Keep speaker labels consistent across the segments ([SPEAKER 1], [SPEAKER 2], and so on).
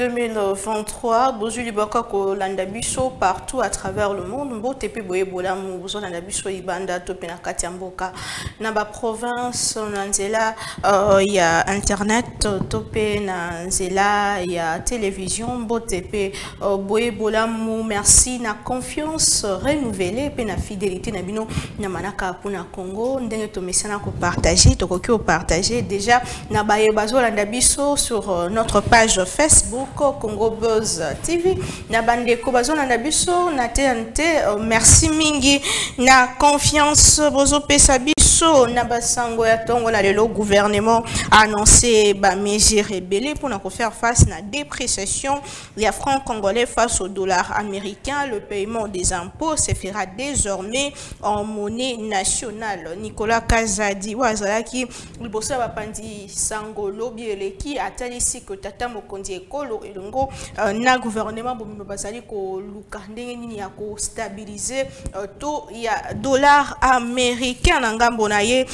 [SPEAKER 1] 2023, Bozuli Bakako Landabiso partout à travers le monde. Mbotepe Boyebola Mouzo Landabiso Ibanda Topena Katiamboka. Naba province Nanzela, il y a internet, Topé Nanzela, il y a télévision, Mbotepe Boyebola Mou. Merci na confiance renouvelée, pe na fidélité Nabino Namanaka Puna Congo. Ndenge Tomesana ko partager, Tokokyo partager déjà Nabaye Bazo Landabiso sur notre page Facebook Congo Buzz TV na bandeko bazo na biso na TNT. Merci mingi na confiance bozo pesa biso na basango ya tongo na lelo. Gouvernement a annoncé ba mesures rebelles pour faire face à la dépréciation des francs congolais face au dollar américain. Le paiement des impôts se fera désormais en monnaie nationale. Nicolas Kazadi wazalaki liboso ba pandi sango lobi eleki atalisi que tata mokonzi ekolo elongo na gouvernement bombe bazali ko luka ndenge nini ya ko stabiliser taux ya dollar américain na ngambo na ye.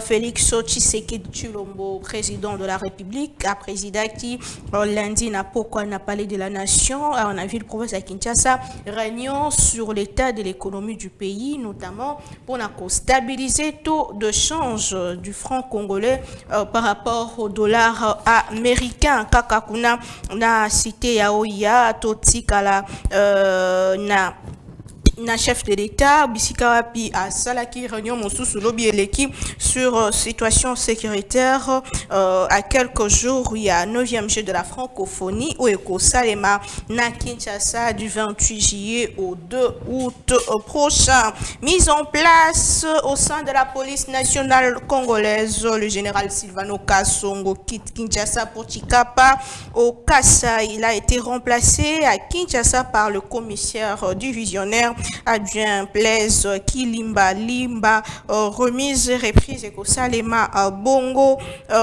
[SPEAKER 1] Félix Tshisekedi Tshilombo, président de la République, a présidé qui lundi n'a pourquoi n'a parlé de la nation on a vu le province à Kinshasa réunion sur l'état de l'économie du pays, notamment pour stabiliser taux de change du franc congolais par rapport au dollar américain. Kakakuna na cité ya oya totikala na chef de l'État bisika wapi a salaki réunion mosusu lobi eleki sur situation sécuritaire à quelques jours. Il y a 9e jeu de la francophonie au Eko Salema na Kinshasa du 28 juillet au 2 août prochain. Mise en place au sein de la police nationale congolaise, le général Silvano Kasongo quitte Kinshasa pour Chikapa au Kassa. Il a été remplacé à Kinshasa par le commissaire divisionnaire adjoint Blaise Kilimba Limba. Remise reprise Eko Salema Bongo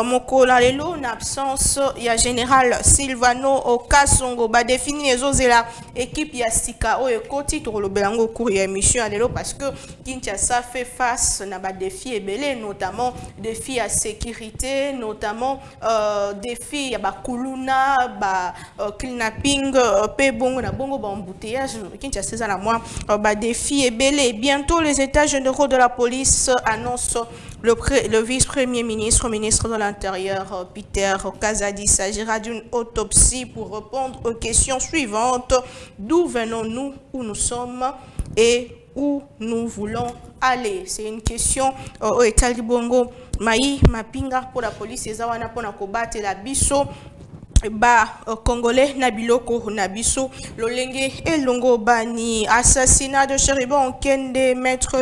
[SPEAKER 1] Mokola lelo en absence il y a général Silvano Kasongo ba défini ezozela équipe ya sika o ekoti to lobelango cour ya mission lelo parce que Kinshasa fait face na ba défi ebele, notamment défi à sécurité, notamment défi ya ba kuluna ba kidnapping pe bongo na bongo ba embouteillage. Kinshasa za na moi ba défi ebele. Bientôt les états généraux de la police annoncent le vice-premier ministre, ministre de l'Intérieur, Peter Kazadi. Il s'agira d'une autopsie pour répondre aux questions suivantes. D'où venons-nous, où nous sommes et où nous voulons aller? C'est une question au État du Bongo. Maï, Mapinga pour la police, et Zawana pour la combattre la biso. Ba Congolais Nabiloko Nabiso Lolenge et Longo Bani. Assassinat de Chéribon Kende, maître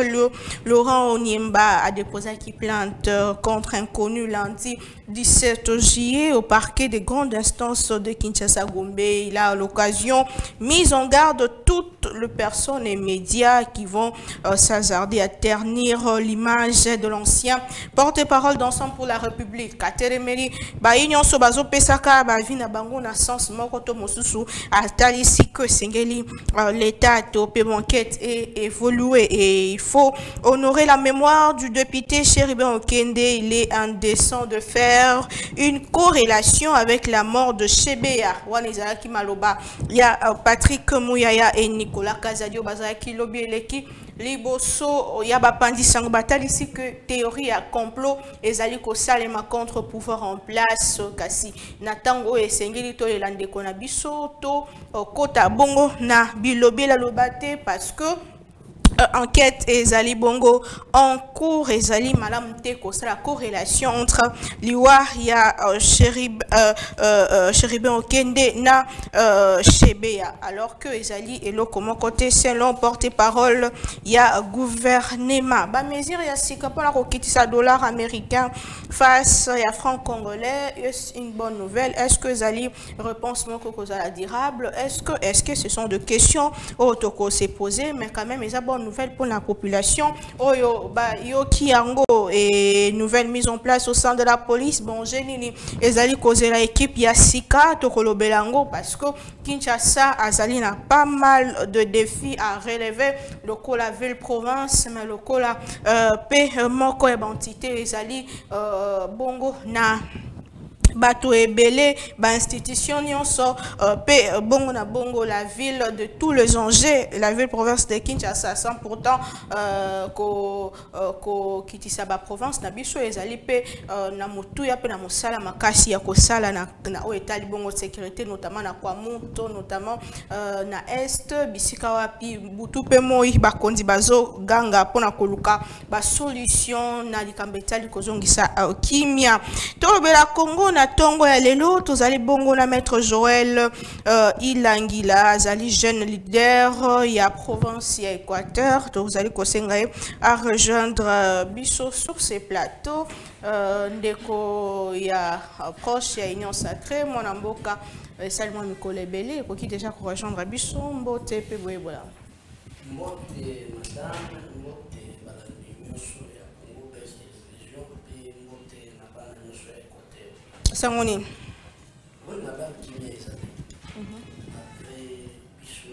[SPEAKER 1] Laurent Onyemba a déposé qui plainte contre inconnu lundi 17 juillet au parquet des grandes instances de Kinshasa Gombe. Il a à l'occasion mis en garde toutes les personnes et médias qui vont s'hasarder à ternir l'image de l'ancien porte-parole d'Ensemble pour la République. Kateremeli Baïnyon Sobazo Pesaka na bango na sens mokoto mosusu atalisi que sengeli l'état topé banquette et évoluer et il faut honorer la mémoire du député Chéribin Okende. Il est indécent de faire une corrélation avec la mort de Chebeya Wanezalaki Maloba. Il y a Patrick Mouyaya et Nicolas Kazadio Bazaki Lobieleki Liboso Yaba Pandi Sango Batal ici que théorie à complot ezali ko salema contre pouvoir en place kasi natango esengeli to elande kona biso to kota bongo na bilobi la lobate parce que enquête ezali bongo en cours ezali malam te ko la corrélation entre liwa ya Chéribin Okende na Chebeya alors que ezali eloko mon côté selon porte-parole ya gouvernement ba mesure ya sika pona ko kitisa dollar américain face ya franc congolais. Est une bonne nouvelle? Est-ce que ezali réponse moko kozala durable? Est-ce que ce sont des questions autoko s'est posé, mais quand même eza bonne nouvelle pour la population. Oyo ba yo kiango et nouvelle mise en place au sein de la police. Bon génie ezali kozela équipe ya sika to kolobelango parce que Kinshasa azali na pas mal de défis à relever. Le la ville province mais le la pe moko entité ezali bongo na bato ebele ba institution nyonso pe bongo na bongo la ville de tous les enjeux, la ville province de Kinshasa sans pourtant ko kitisa ba province na biso ezali pe na motuya pe na mosala makasi ya kosala na o etali bongo sécurité notamment na kwa moto notamment na est bisika wapi butu pe moi bakondi bazo ganga pona koluka ba solution na likambo etali kozongisa kimia to bela Congo na tongo ya lelo tozali bongo na maître Joël Ilangila azali jeune leader ya province ya Équateur tozali kosenga à rejoindre biso sur ces plateaux ndeko ya proche ya Union Sacrée mon mboka Salomon Mikole Belé qui déjà rejoindre biso mbote pe boyebola
[SPEAKER 2] mbote madame mbote balandi nyonso ya Congo Best Télévision pe mbote na bana nyonso ya Équateur
[SPEAKER 1] sangoni
[SPEAKER 2] on na ba kimia ezali après biso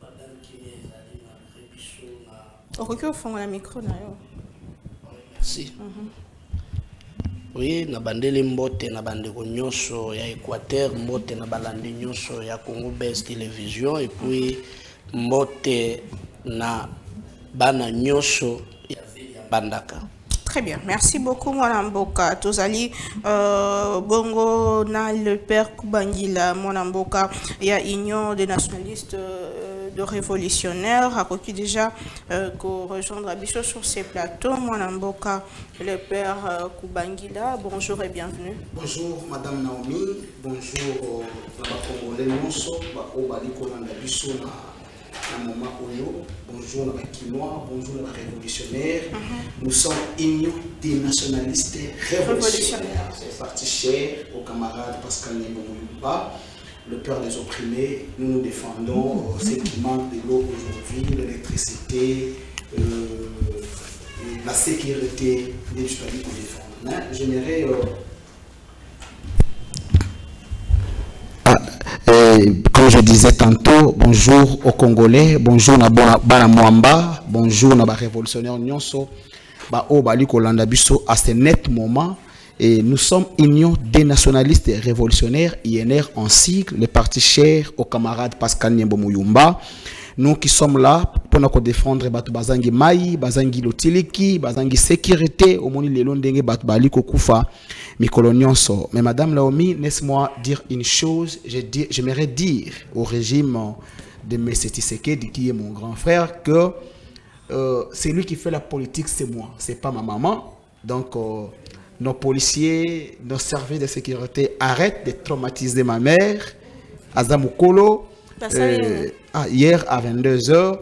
[SPEAKER 2] madame kimia ezali na après biso na
[SPEAKER 1] okoki ofongola micro na yo
[SPEAKER 2] merci oui na bandeli mbote na bandeko nyonso ya Équateur mbote na balandi nyonso ya Congo Best Télévision et puis mbote na bana nyonso ya Bandaka.
[SPEAKER 1] Très bien, merci beaucoup Mwanamboka. Tozali bongo na le père Kubangila Mwanamboka, il y a Union des nationalistes de révolutionnaires a qui déjà rejoindre Abisso sur ces plateaux Mwanamboka, le père Kubangila. Bonjour et bienvenue.
[SPEAKER 3] Bonjour Madame Naomi, bonjour la Congolais Monso, Obali Kolanda Bisso na moment Oyo, bonjour la Kinois, bonjour la révolutionnaire. Nous sommes union des nationalistes révolutionnaires. C'est parti cher au camarade Pascal Niboumouba, le père des opprimés. Nous nous défendons ce qui manque de l'eau aujourd'hui, l'électricité, la sécurité des citoyens qu'on défend. J'aimerais comme je disais tantôt, bonjour aux Congolais, bonjour na Bana Mwamba, bonjour na ba révolutionnaire nyonso, ba o bali kolanda biso à ce net moment. Et nous sommes Union des nationalistes révolutionnaires, INR en sigle, le parti cher aux camarades Pascal Niembo Muyumba. Nous qui sommes là pour nous défendre batu bazangi mai, bazangi lotiliki, bazangi sécurité, au moni lelo ndenge batu bali kokufa mikolo nyonso. Mais Madame Naomi, laisse-moi dire une chose, j'aimerais dire au régime de M. Tshisekedi, qui est mon grand frère, que c'est lui qui fait la politique, c'est moi, c'est pas ma maman. Donc nos policiers, nos services de sécurité arrêtent de traumatiser ma mère, Azamukolo. Hier à 22 h,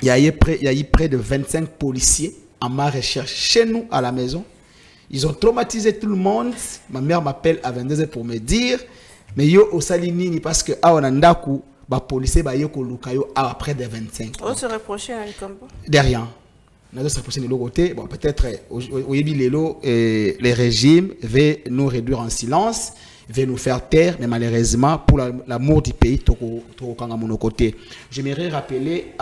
[SPEAKER 3] il y a eu près de 25 policiers à ma recherche chez nous à la maison. Ils ont traumatisé tout le monde. Ma mère m'appelle à 22 h pour me dire, mais yo au salinini parce que à Onandaku, ba policier ba yo kolukayo après de 25.
[SPEAKER 1] On se reprocher à l'Ikambo.
[SPEAKER 3] Derrière. On se reprocher de l'autre côté. Bon, peut-être au Yébi-Lélo, les régimes vont nous réduire en silence, vont nous faire taire, mais malheureusement, pour l'amour du pays, j'aimerais rappeler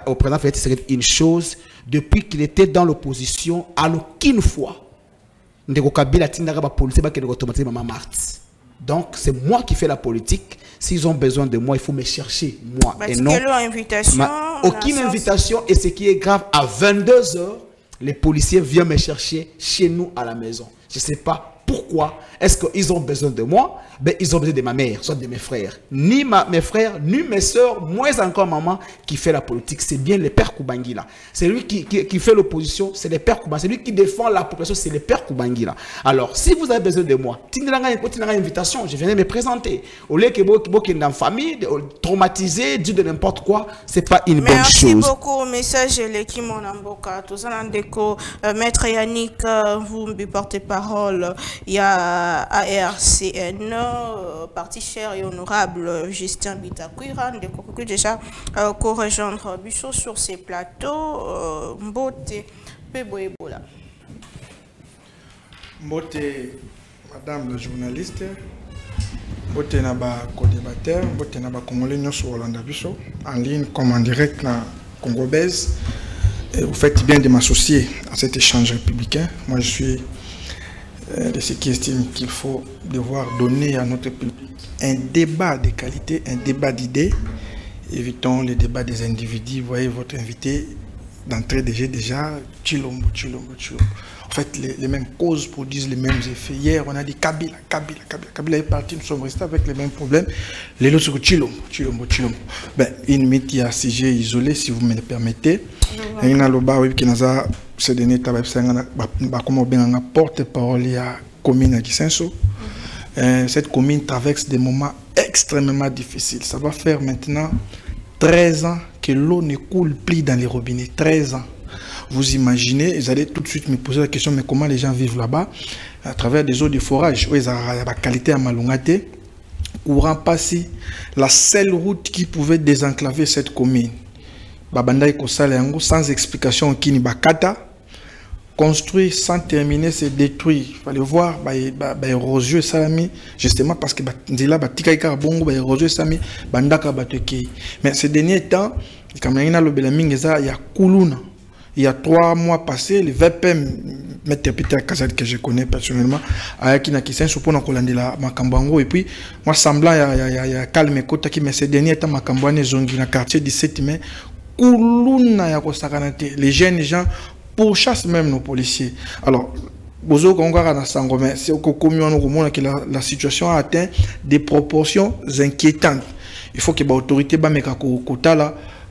[SPEAKER 3] au président Félix Tshisekedi une chose, depuis qu'il était dans l'opposition, à aucune fois, donc c'est moi qui fais la politique. S'ils ont besoin de moi, il faut me chercher, moi. Et non, aucune invitation. Et ce qui est grave, à 22 h, les policiers viennent me chercher chez nous à la maison. Je ne sais pas pourquoi. Est-ce qu'ils ont besoin de moi? Ben, ils ont besoin de ma mère, soit de mes frères. Ni mes frères, ni mes soeurs, moins encore maman qui fait la politique. C'est bien le père Kubangila. C'est lui qui fait l'opposition, c'est le père Kubangila. C'est lui qui défend la population, c'est le père Kubangila. Alors, si vous avez besoin de moi, une invitation, je viens me présenter. Au lieu que vous êtes dans la famille, traumatisé, dire de n'importe quoi, c'est pas une bonne chose.
[SPEAKER 1] Merci beaucoup. Message l'équipe Monamboka. Tous en déco, Maître Yannick, vous me portez parole. Il y a ARCN, parti cher et honorable Justin Bitakwira, de déjà co-rejoindre Bichot sur ces plateaux. Mbote Peboebola.
[SPEAKER 4] Mbote, madame la journaliste, Mbote Naba co-débatteur, Mbote Naba Congolais sur Hollanda Bichot, en ligne comme en direct dans Congo Base. Vous faites bien de m'associer à cet échange républicain. Moi, je suis de ceux qui estiment qu'il faut devoir donner à notre public un débat de qualité, un débat d'idées. Évitons les débats des individus. Vous voyez votre invité d'entrée déjà Tshilombo. En fait, les mêmes causes produisent les mêmes effets. Hier, on a dit Kabila est parti, nous sommes restés avec les mêmes problèmes. Les autres sont Tshilombo. Ben, une mythe, il y a un sujet isolé, si vous me le permettez. Il y a un qui nous a ce dernier porte-parole à la commune de Kisenso. Cette commune traverse des moments extrêmement difficiles. Ça va faire maintenant 13 ans que l'eau ne coule plus dans les robinets. 13 ans. Vous imaginez, vous allez tout de suite me poser la question, mais comment les gens vivent là-bas à travers des eaux de forage. Oui, ça a la qualité à Malungate. Courant passé, la seule route qui pouvait désenclaver cette commune. Babanda Kosale sans explication qui ni bakata. Construire sans terminer, c'est détruire. Il fallait voir, érosion salami, justement parce que là, mais ces derniers temps, il y a 3 mois passés, le VPM, Maître Peter Kazadi, que je connais personnellement, et puis, moi, semblant, il y a calme kota qui, mais ces derniers temps, Makambouane zongi, dans le quartier 17 mai, les jeunes gens pourchassent même nos policiers. Alors, la situation a atteint des proportions inquiétantes. Il faut que l'autorité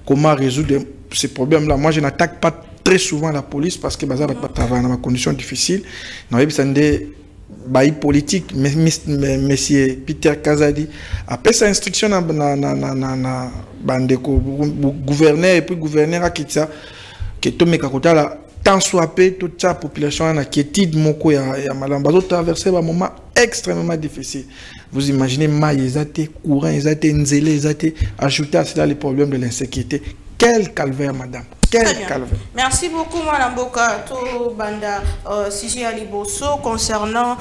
[SPEAKER 4] comment résoudre ces problèmes-là. Moi, je n'attaque pas très souvent la police parce que je travaille dans des conditions difficiles. Politique, monsieur Peter Kazadi a fait sa instruction à gouverneur et puis gouverneur a quitté ça que tout le tant soit peu toute la population a quiétude moko ya malamba zo traverser un moment extrêmement difficile. Vous imaginez maïs ezate courant ezate nzele ezate ajouter à cela les problèmes de l'insécurité. Quel calvaire, madame. Quel calvaire.
[SPEAKER 1] Merci beaucoup, Madame Boka. To Banda, Siji Aliboso, concernant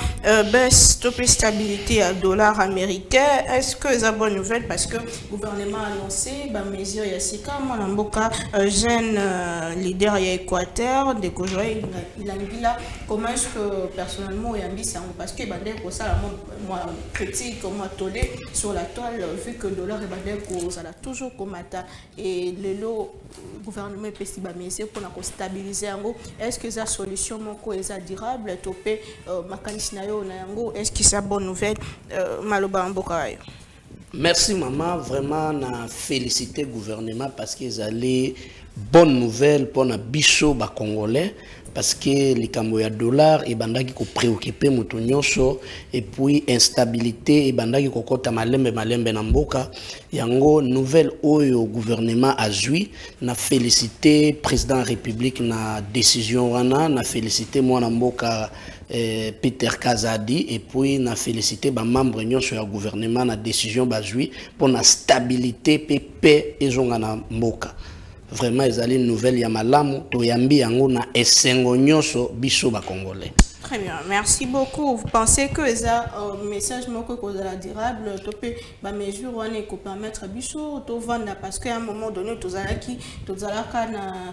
[SPEAKER 1] baisse de stabilité à dollar américain. Est-ce que c'est une bonne nouvelle? Parce que le gouvernement a annoncé des mesures Yassika, Madame Boka, jeune leader à Équateur, de Kojoy, comment est-ce que personnellement, parce que moi, critique, moi, tolé sur la toile, vu que le dollar est toujours comme ça. Et le gouvernement peut stabiliser. Est-ce que la solution est durable? Est-ce que c'est une bonne nouvelle?
[SPEAKER 2] Merci maman, vraiment na féliciter le gouvernement parce qu'ils allaient bonne nouvelle pour les bichos congolais. Parce que les Camboya dollars et bandaki ko préoccupé mutunyosho et puis instabilité et bandaki ko kota malembe na mboka yango nouvelle oyo gouvernement a joui na félicité président de la République na décision wana na félicité moi na mboka Peter Kazadi et puis na félicité ba membre nyosho ya gouvernement na décision ba joui pour la stabilité paix et zonga na mboka. Vraiment, ils allaient une nouvelle Yamalamu, Toyambi, Yango, Essengo, Nyoso, Biso, Congolais.
[SPEAKER 1] Très bien, merci beaucoup. Vous pensez que ça message durable, topé ba mesure on est permettre biso to vendre parce qu'à un moment donné tozalaki na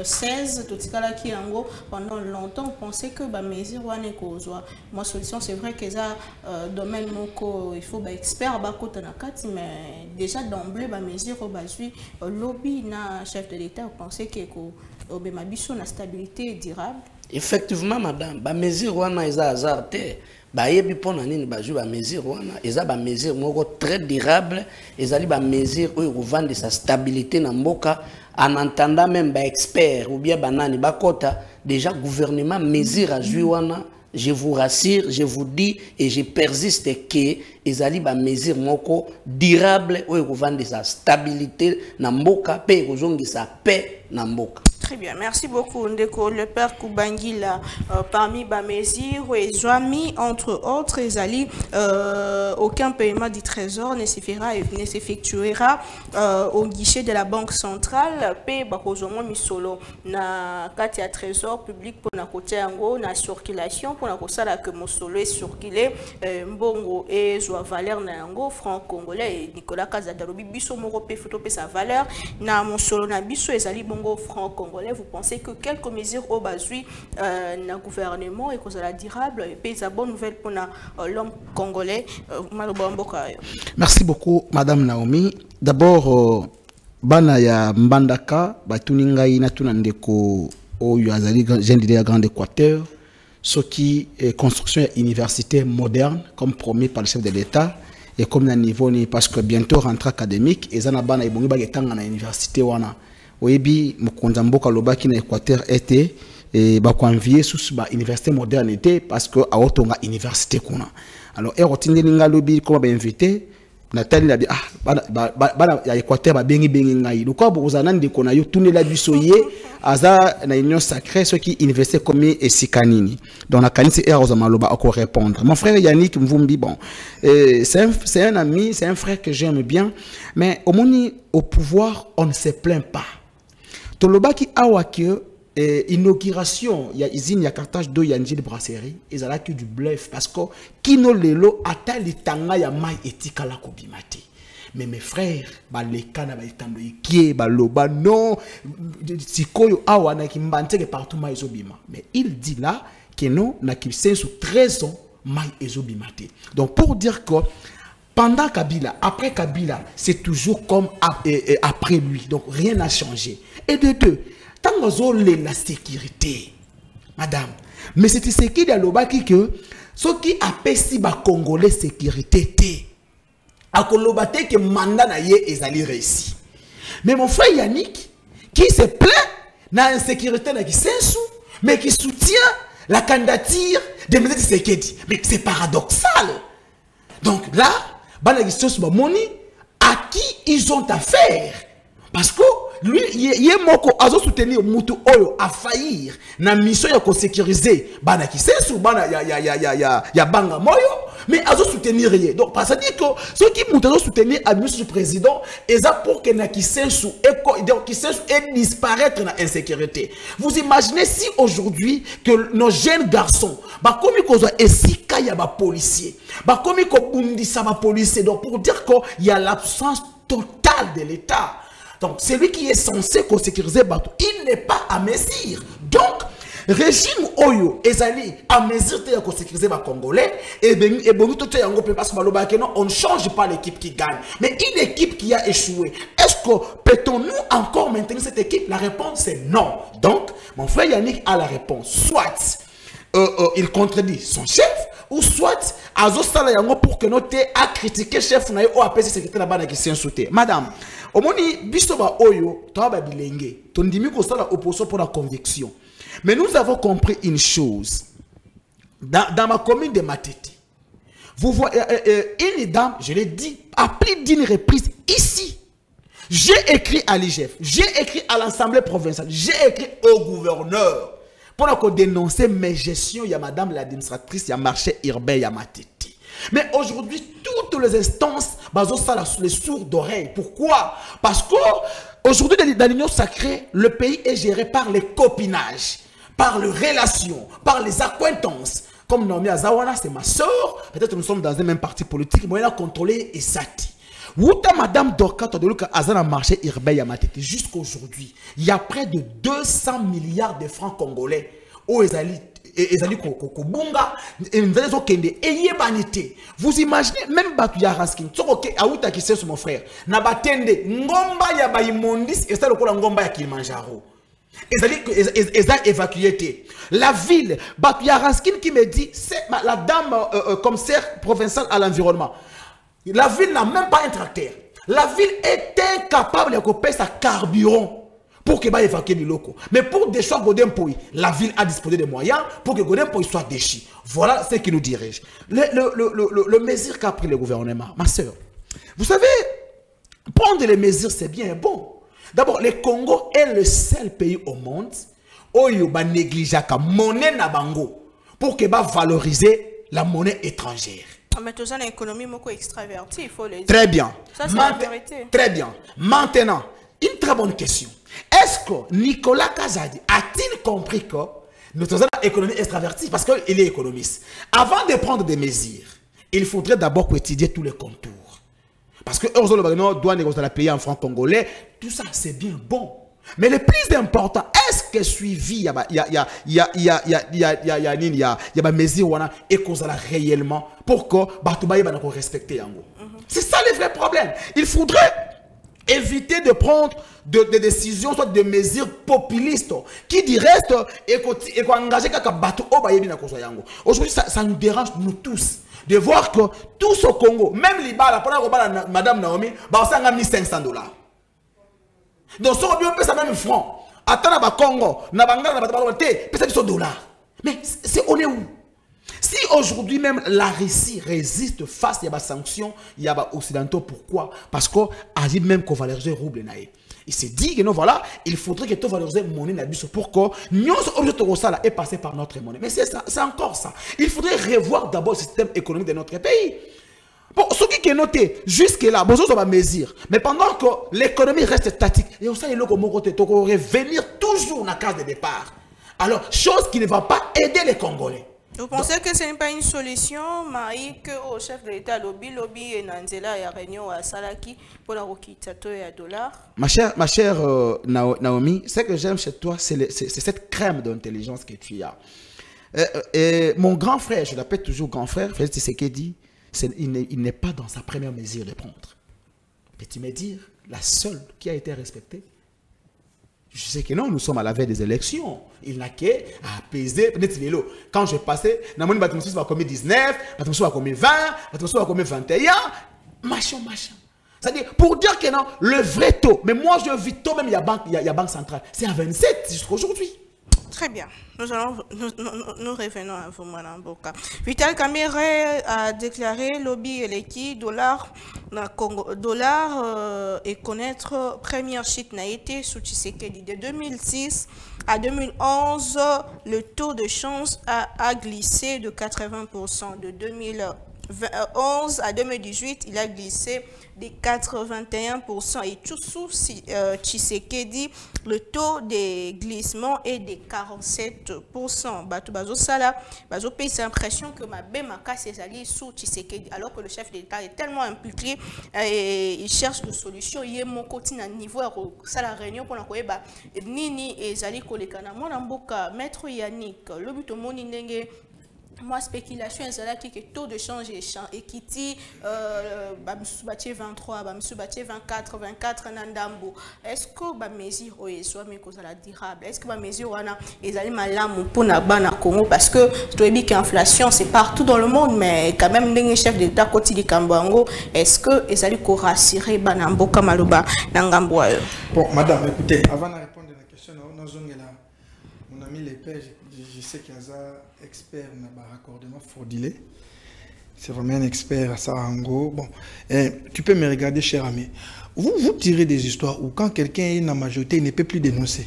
[SPEAKER 1] 16 totikalaki yango pendant longtemps. Vous pensez que ba mesure on est kozwa moi solution c'est vrai que ça domaine moko il faut ba expert ba kota na kati mais déjà d'emblée ba mesure bazui lobby na chef de l'État. Vous pensez que ko obema biso na stabilité durable?
[SPEAKER 2] Effectivement, madame, ba mesure wana eza hasard te. Ba yebi pona nini ba jou ba mesure wana eza ba mesure moko très durable, ezali ba mesure oyo vendre sa stabilité na mboka en entendant même ba expert ou bien banani bakota déjà gouvernement mesure a jou wana. Je vous rassure, je vous dis et je persiste que ezali ba mesure moko durable oyo vendre sa stabilité na mboka pe kozongi sa paix na mboka.
[SPEAKER 1] Très bien, merci beaucoup Ndeko. Le père Koubangila, parmi Bamezir et Zouami, entre autres, aucun paiement du trésor ne s'effectuera au guichet de la banque centrale. Paye Bakozomo Misolo na Katia trésor public pour la côté Ango, na circulation pour la Kosala que Mosolo est circulé, Mbongo et Zoa valeur na Ango, franc congolais et Nicolas Kazadarobi, Bisso Morope, photo sa valeur, na Mosolo na Bisso et Zali Bongo franc congolais. congolais, vous pensez que quelques mesures au basui na gouvernement et cause la durable et puis la bonne nouvelle pour l'homme congolais
[SPEAKER 3] Merci beaucoup Madame Naomi. D'abord bana ya Mbandaka batuninga ina tunandeko oyo azali jeune leader Grand Équateur ce qui est construction université moderne comme promis par le chef de l'État et comme na niveau ni parce que bientôt rentrée académique et zana bana ibongi bagetanga na université wana oyebi mukonza mboka lobaki na Équateur était et ba convier sous ba université modernité parce que a otonga université kuna alors erotinde ninga lobi comme ba invité Nathalie a dit bana ya Équateur ba bengi ngai luka bozana ndeko na yo tunela biso ye aza na union sacrée ce qui université comme et sikanini donc la kanisi eroza maloba encore répondre mon frère Yannick Mvumbi bon c'est un ami c'est un frère que j'aime bien mais au moni au pouvoir on ne se plaint pas tolobaki awake inauguration il y a usine il y a cartage d'eau il y a une brasserie ils ont là que du bluff parce que kino lelo ata litanga ya mai etika la kobimate mais mes frères baleka na baitando ikie baloba non sikoyo awa na kimbanteke partout mai ezobima mais il dit là que non na kimsen sous 13 ans mai ezobimate donc pour dire que pendant Kabila, après Kabila, c'est toujours comme après lui. Donc rien n'a changé. Et de deux, tant que la sécurité, madame, mais c'est ce qui est à l'obaki que ce qui a payé les Congolais sécurité, à Kolobate que mandat na ye ezali réussi. Mais mon frère Yannick, qui se plaint na insécurité na Kisensu, mais qui soutient la candidature de M. Tshisekedi. Mais c'est paradoxal. Donc là, à qui ils ont affaire parce que lui il est moko azo soutenir mutu oyo a faillir na mission ya ko sécuriser bana kisensu bana ya banga moyo mais azo soutenir rien donc parce que ceux qui mutu azo soutenir à monsieur président et ça pour que na kisensu donc kisensu et disparaître na insécurité. Vous imaginez si aujourd'hui que nos jeunes garçons ba komi kozo esika ya ba policier ba komi ko bundisa ba policier donc pour dire qu'il y a l'absence totale de l'État. Donc, celui qui est censé sécuriser Batou, il n'est pas à mesure. Donc, régime Oyo, Ezali, à mesure de sécuriser les Congolais, et parce que on ne change pas l'équipe qui gagne. Mais une équipe qui a échoué, est-ce que peut-on nous encore maintenir cette équipe? La réponse est non. Donc, mon frère Yannick a la réponse. Soit il contredit son chef, ou soit Azosala Yango pour que notre a critiqué chef na yo APC secrétaire la bana qui s'est insulté. Madame, omoni bisoba oyo toba bilenge, tondimi ko sala opposition pour la conviction. Mais nous avons compris une chose. Dans ma commune de Matete, vous voyez une dame, je l'ai dit à plus d'une reprise ici. J'ai écrit à l'IGF, j'ai écrit à l'Assemblée provinciale, j'ai écrit au gouverneur pour dénoncer mes gestions. Il y a madame l'administratrice, il y a marché urbain, il y a Matete. Mais aujourd'hui, toutes les instances, ça les sourds d'oreilles. Pourquoi? Parce qu'aujourd'hui, dans l'Union sacrée, le pays est géré par les copinages, par les relations, par les acquaintances. Comme Naomi Azawana, c'est ma soeur, peut-être nous sommes dans un même parti politique, mais elle a contrôlé et sati. Wouta madame Dorka, Azana marché urbain à Matete. Jusqu'aujourd'hui, il y a près de 200 milliards de francs congolais au Ezali Kokobunga et vous imaginez même Batuya Raskin, Aouta qui c'est mon frère, Nabatende, Ngomba ya Baimondis et ça le Ngomba ya Kilimanjaro. Ezali évacué. La ville, Batuya Raskin qui me dit, c'est la dame commissaire provinciale à l'environnement. La ville n'a même pas un tracteur. La ville est incapable de couper sa carburant pour que évacuer les locaux. Mais pour déchoir Godempoui, la ville a disposé des moyens pour que Godempoui soit déchi. Voilà ce qui nous dirige. Le mesure qu'a pris le gouvernement, ma soeur. Vous savez, prendre les mesures, c'est bien et bon. D'abord, le Congo est le seul pays au monde où il y a négligé la monnaie na bango pour que valoriser la monnaie étrangère.
[SPEAKER 1] Mais tout ça, l'économie est extravertie, il faut le dire.
[SPEAKER 3] Très bien.
[SPEAKER 1] Ça, c'est la vérité.
[SPEAKER 3] Très bien. Maintenant, une très bonne question. Est-ce que Nicolas Kazadi a-t-il compris que notre économie est extravertie? Parce qu'il est économiste. Avant de prendre des mesures, il faudrait d'abord étudier tous les contours. Parce que heureusement, le doit négocier la payer en francs congolais. Tout ça, c'est bien bon. Mais le plus important, est-ce que suivi, il y a mesure et qu'on a réellement pour que Batoubaye va respecter Yango. C'est ça le vrai problème. Il faudrait éviter de prendre des décisions, soit des mesures populistes qui dit reste et qu'on engage quelqu'un Batou Obaye na kosa Yango. Aujourd'hui, ça nous dérange nous tous de voir que tous au Congo, même l'Ibala, pendant que Madame Naomi, bah ça a mis $500. Donc, si on peut ça même franc, attends, na Congo, na Bangla, na Batabalote, peut-être qu'ils sont dollars. Mais on est où? Si aujourd'hui même la Russie résiste face à des sanctions, il y a des occidentaux, pourquoi? Parce qu'on a dit même qu'on valoriser le rouble. Il s'est dit que non, voilà, il faudrait que tu valorises la monnaie pour que nous, objectif est passé par notre monnaie. Mais c'est ça, c'est encore ça. Il faudrait revoir d'abord le système économique de notre pays. Bon, ce qui est noté, jusque-là, bon, ça va mesure. Mais pendant que l'économie reste statique, et on sait que revenir toujours dans la case de départ. Alors, chose qui ne va pas aider les Congolais.
[SPEAKER 1] Vous pensez que ce n'est pas une solution, Maï, que au chef de l'État, lobby et Nanzela et réunion à Salaki pour la Rokitato et à dollar? Ma chère
[SPEAKER 3] Naomi, ce que j'aime chez toi, c'est cette crème d'intelligence que tu as. Mon grand frère, je l'appelle toujours grand frère, Félix Tshisekedi, il n'est pas dans sa première mesure de prendre. Peux-tu me dire, la seule qui a été respectée? Je sais que non, nous sommes à la veille des élections. Il n'a qu'à apaiser. Quand je passais, Namoni Batumoussou va commettre 19, Batumoussou va commettre 20, Batumoussou va commettre 21, machin. C'est-à-dire, pour dire que non, le vrai taux, mais moi je vis tôt même, il y a banque centrale, c'est à 27 jusqu'à aujourd'hui.
[SPEAKER 1] Très bien. Nous revenons à vous, Madame Boka. Vital Kamerhe a déclaré lobby et dollar et connaître première chute n'a été sous Tshisekedi. De 2006 à 2011, le taux de chance a glissé de 80%. De 2011 à 2018, il a glissé de 81%. Et tout sous Tshisekedi, le taux de glissement est de 47%. Bazo Sala, Bazo Pays, c'est l'impression que ma Bemaka s'est allié sous Tshisekedi, alors que le chef de l'État est tellement impliqué et il cherche des solutions. Il y a mon côté à niveau ça la réunion pour la Koeba. Nini et Zali Kolekana, mon amboka, maître Yannick, le but au monde moi, spéculation, c'est là que le taux de change est équité, 23, 24, Nandambo. Est-ce que la mesure est durable? Est-ce que la mesure est malade pour la Congo? Parce que je dois dire que l'inflation, c'est partout dans le monde, mais quand même, les chefs d'État côté du Kambango, est-ce que les allez rassurer Banambo Kamaluba Nangambo?
[SPEAKER 4] Bon, madame, écoutez, avant de répondre à la question, mon ami Lépée, je sais qu'il y a un expert dans le raccordement fraudulé. C'est vraiment un expert à ça en gros. Bon, tu peux me regarder, cher ami. Vous tirez des histoires où quand quelqu'un est dans la majorité, il ne peut plus dénoncer.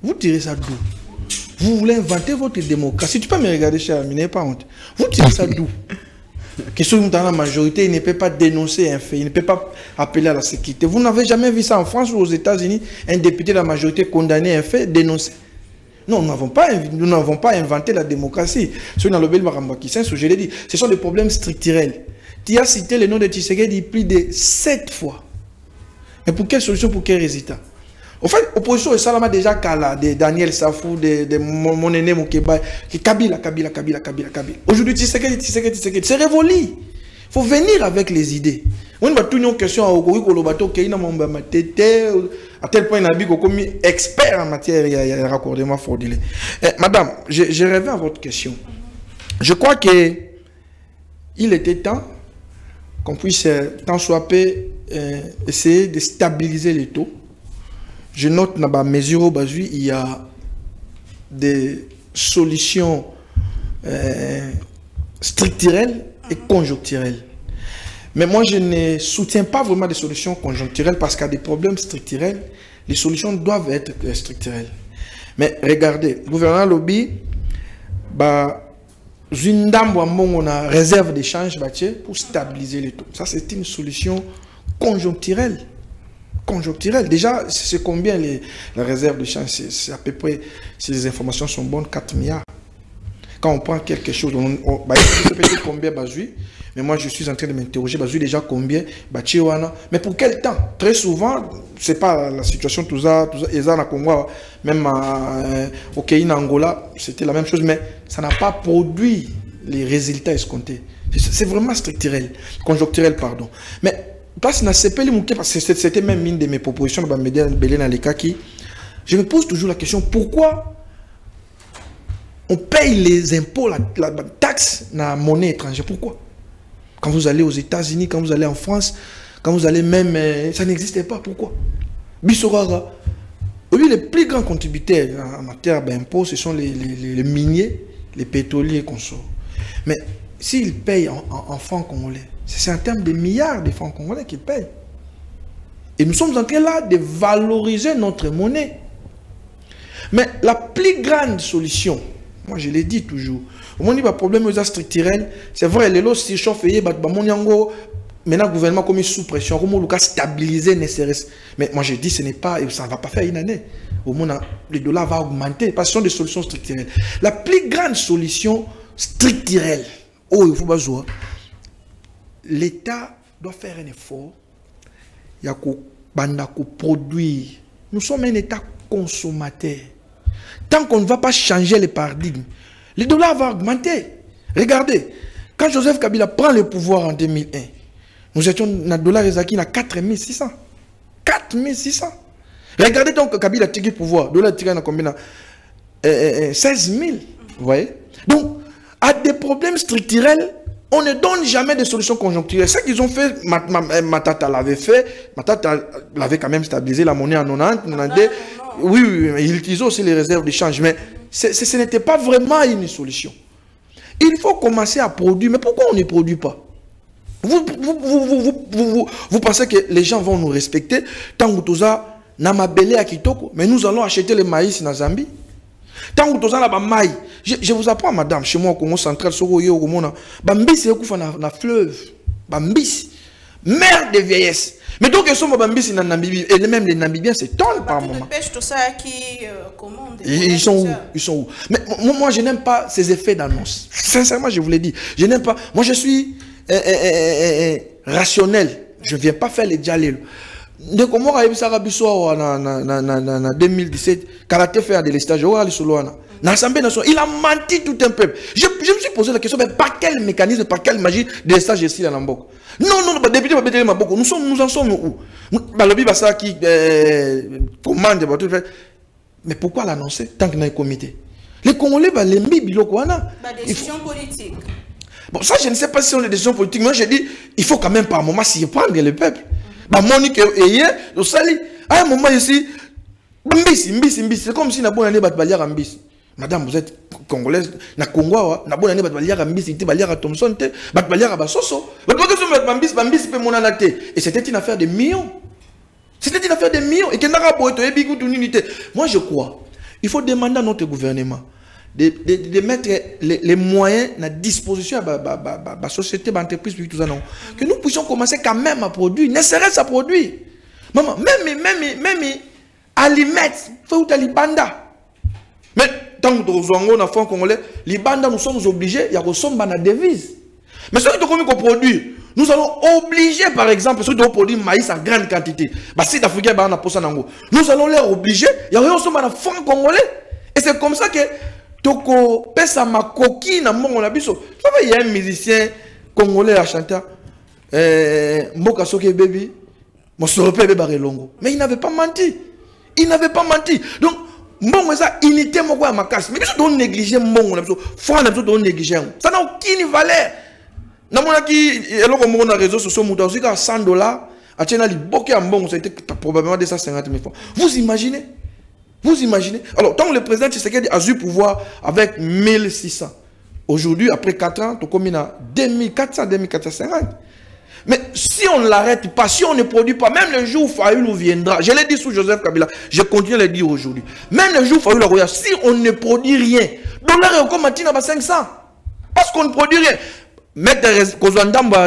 [SPEAKER 4] Vous tirez ça d'où? Vous voulez inventer votre démocratie. Tu peux me regarder, cher ami, n'ayez pas honte. Vous tirez ça d'où? Quelqu'un dans la majorité, il ne peut pas dénoncer un fait, il ne peut pas appeler à la sécurité. Vous n'avez jamais vu ça en France ou aux États-Unis, un député de la majorité condamner un fait, dénoncer. Non, nous n'avons pas inventé la démocratie. Je l'ai dit, ce sont des problèmes structurels. Tu as cité le nom de Tshisekedi plus de 7 fois. Mais pour quelle solution, pour quel résultat? En fait, l'opposition est Salama déjà Kala, de Daniel Safou, de mon aîné Moukeba, Kabila. Aujourd'hui, Tshisekedi, c'est révolu. Il faut venir avec les idées. On va toujours une question à Ogoui Kolobato, à tel point qu'il a comme expert en matière de raccordement fraudulé. Madame, je reviens à votre question. Je crois qu'il était temps qu'on puisse, tant soit peu, essayer de stabiliser les taux. Je note dans la mesure où il y a des solutions structurelles et conjoncturelles. Mais moi, je ne soutiens pas vraiment des solutions conjoncturelles parce qu'il y a des problèmes structurels. Les solutions doivent être structurelles. Mais regardez, le gouvernement lobby, on a réserve d'échange pour stabiliser les taux. Ça, c'est une solution conjoncturelle. Déjà, c'est combien la réserve d'échange? C'est à peu près, si les informations sont bonnes, 4 milliards. Quand on prend quelque chose, on peut dire combien, mais Mais moi, je suis en train de m'interroger, déjà combien, mais pour quel temps? Très souvent, c'est pas la situation, tout ça, Congo, même au Kenya, en Angola, c'était la même chose, mais ça n'a pas produit les résultats escomptés. C'est vraiment structurel, conjoncturel, pardon. Mais, parce que c'était même une de mes propositions, je me pose toujours la question, pourquoi on paye les impôts, la taxe, la monnaie étrangère? Pourquoi? Quand vous allez aux États-Unis, quand vous allez en France, quand vous allez même... ça n'existait pas. Pourquoi? Bissorara. Les plus grands contributeurs en matière d'impôts, ce sont les miniers, les pétroliers qu'on sort. Mais s'ils payent en francs congolais, c'est en termes de milliards de francs congolais qu'ils payent. Et nous sommes en train là de valoriser notre monnaie. Mais la plus grande solution, moi je l'ai dit toujours, au moment où il y a un problème structurel, c'est vrai, les lots si chauffent, maintenant le gouvernement comme sous pression, comment le stabiliser nécessaire. Mais moi je dis ce n'est pas, ça ne va pas faire une année. Au moment le dollar va augmenter, parce que ce sont des solutions structurelles. La plus grande solution structurelle, il faut pas l'État doit faire un effort, il y a qu'on produire. Nous sommes un État consommateur. Tant qu'on ne va pas changer les paradigmes, le dollar va augmenter. Regardez, quand Joseph Kabila prend le pouvoir en 2001, nous étions dans le dollar à 4600. 4600. Regardez donc Kabila a tiré le pouvoir. Le dollar a tiré combien? 16 000. Vous voyez? Donc, à des problèmes structurels, on ne donne jamais de solutions conjoncturelles. Ce qu'ils ont fait, Matata l'avait fait. Matata l'avait quand même stabilisé la monnaie en 90. Oui, il utilisait aussi les réserves d'échange. Mais ce n'était pas vraiment une solution. Il faut commencer à produire. Mais pourquoi on ne produit pas? Vous pensez que les gens vont nous respecter tant que tout ça n'a ma belle à Kitoko, mais nous allons acheter le maïs en Zambie. Tant que tout ça là maïs, je vous apprends madame, chez moi au Congo central, au Congo, Bambis c'est un fleuve, Bambis, mer de vieillesse. Mais donc, ils sont Bambis en Namibie, et même les Namibiens se tonnent par moment.
[SPEAKER 1] Pêche, tout ça qui commande.
[SPEAKER 4] Ils sont où? Ils sont où? Mais moi, je n'aime pas ces effets d'annonce. Sincèrement, je vous l'ai dit. Je n'aime pas. Moi, je suis rationnel. Je ne viens pas faire les djalil. De comment en 2017, Karaté fait des stages, l'Assemblée nationale, il a menti tout un peuple. Je me suis posé la question, mais par quel mécanisme, par quelle magie des stages ici à Lambok? Non, député, nous en sommes où? Balobi Bassa qui commande, mais pourquoi l'annoncer tant qu'il y a un comité? Les Congolais, les Mibilokwana.
[SPEAKER 1] Décision politique.
[SPEAKER 4] Bon, ça, je ne sais pas si on a des décisions politiques, mais je dis, il faut quand même par moment s'y prendre le peuple. Monique et hier, le sali, à un moment ici, Mbisi, c'est comme si na bonne année Batbaliar Mbisi. Madame, vous êtes congolaise, na Congo, na bonne année Batbaliar Mbisi, Batbaliar Thompson, Batbaliar Basoso. Bambis peut mon anaté. Et c'était une affaire de millions. C'était une affaire de millions. Et qu'il n'a pas unité. Moi, je crois, il faut demander à notre gouvernement de mettre les moyens à disposition de la société, de l'entreprise, tout ça, non. Que nous puissions commencer quand même à produire, ne serait-ce à produire. Maman, même à l'y mettre, il faut que tu banda. Mais tant que nous sommes en France congolais, les bandas, nous sommes obligés, il y a que sommes dans devise. Mais ceux qui ont produit, nous allons obliger, par exemple, ceux qui ont produit maïs en grande quantité. Si l'Africain nous allons les obliger, il y a que sommes dans France congolais. Et c'est comme ça que Toko pesa ma coquille na mongo na biso. Il y a un musicien congolais à chanter Mboka Soke Baby, mon soropé Bébé Longo. Mais il n'avait pas menti. Il n'avait pas menti. Donc, mbongo ça unité moko ya makasi. Mais biso don négliger mbongo na biso. Foi na biso don négliger. Ça n'a aucune valeur. Na mona ki eloko moko na réseaux sociaux muta aussi ka $100 a tiena li boké ya mbongo ça a été probablement 250 000 francs. Vous imaginez? Vous imaginez? Alors, tant que le président Tshisekedi a eu pouvoir avec 1600, aujourd'hui, après 4 ans, on a 2400, 2450. Mais si on ne l'arrête pas, si on ne produit pas, même le jour où Fayoulou viendra, je l'ai dit sous Joseph Kabila, je continue à le dire aujourd'hui, même le jour où Fayoulou viendra, si on ne produit rien, dollar est encore maintenant à 500. Parce qu'on ne produit rien. Mettre des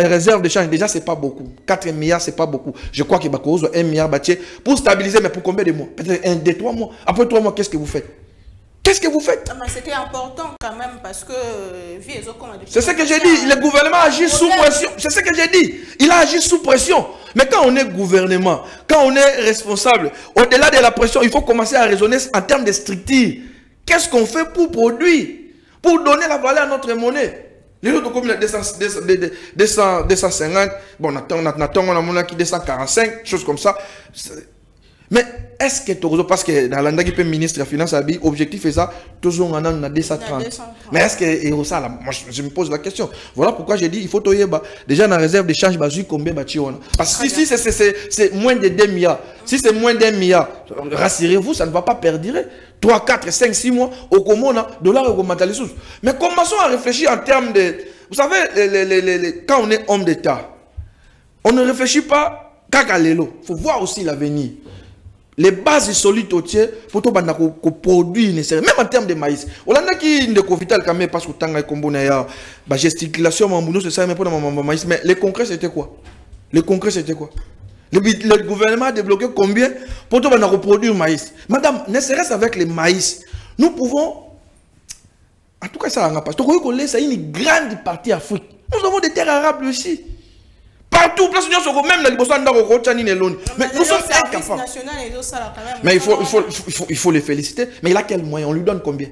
[SPEAKER 4] réserves de change, déjà, c'est pas beaucoup. 4 milliards, c'est pas beaucoup. Je crois qu'il y a 1 milliard pour stabiliser, mais pour combien de mois? Peut-être 1, 2, 3 mois. Après 3 mois, qu'est-ce que vous faites? Qu'est-ce que vous faites?
[SPEAKER 1] C'était important quand même parce que
[SPEAKER 4] c'est ce que j'ai dit. Le gouvernement agit sous pression. C'est ce que j'ai dit. Il a agi sous pression. Mais quand on est gouvernement, quand on est responsable, au-delà de la pression, il faut commencer à raisonner en termes de structure. Qu'est-ce qu'on fait pour produire? Pour donner la valeur à notre monnaie? Les autres communes 250, bon, on a 245, choses comme ça. Mais est-ce que Togozo, parce que dans l'Andagipé ministre de la Finance a dit, objectif est ça, toujours on a 230. Mais est-ce que ça, moi je me pose la question. Voilà pourquoi j'ai dit, il faut toyeba. Déjà dans la réserve d'échange, combien bâti on a. Parce que si c'est moins de 2 milliards, si c'est moins d'1 milliard, rassurez-vous, ça ne va pas perdurer. 3, 4, 5, 6 mois, au Comona, dollars et au Matalisous. Mais commençons à réfléchir en termes de. Vous savez, quand on est homme d'État, on ne réfléchit pas qu'à l'élo. Il faut voir aussi l'avenir. Les bases solides au tiers pour tout le produit nécessaire, même en termes de maïs. On a qui ne vital quand même parce que tant que gesticulation, c'est ça, mais pour le maïs. Mais les concrets, c'était quoi? Les concrets, c'était quoi? Le gouvernement a débloqué combien pour tout le produire maïs? Madame, ne serait-ce avec les maïs, nous pouvons. En tout cas, ça n'a pas. C'est une grande partie Afrique. Nous avons des terres arables aussi. Partout, même mais nous sommes incapables. Mais il faut les féliciter. Mais il a quel moyen? On lui donne combien?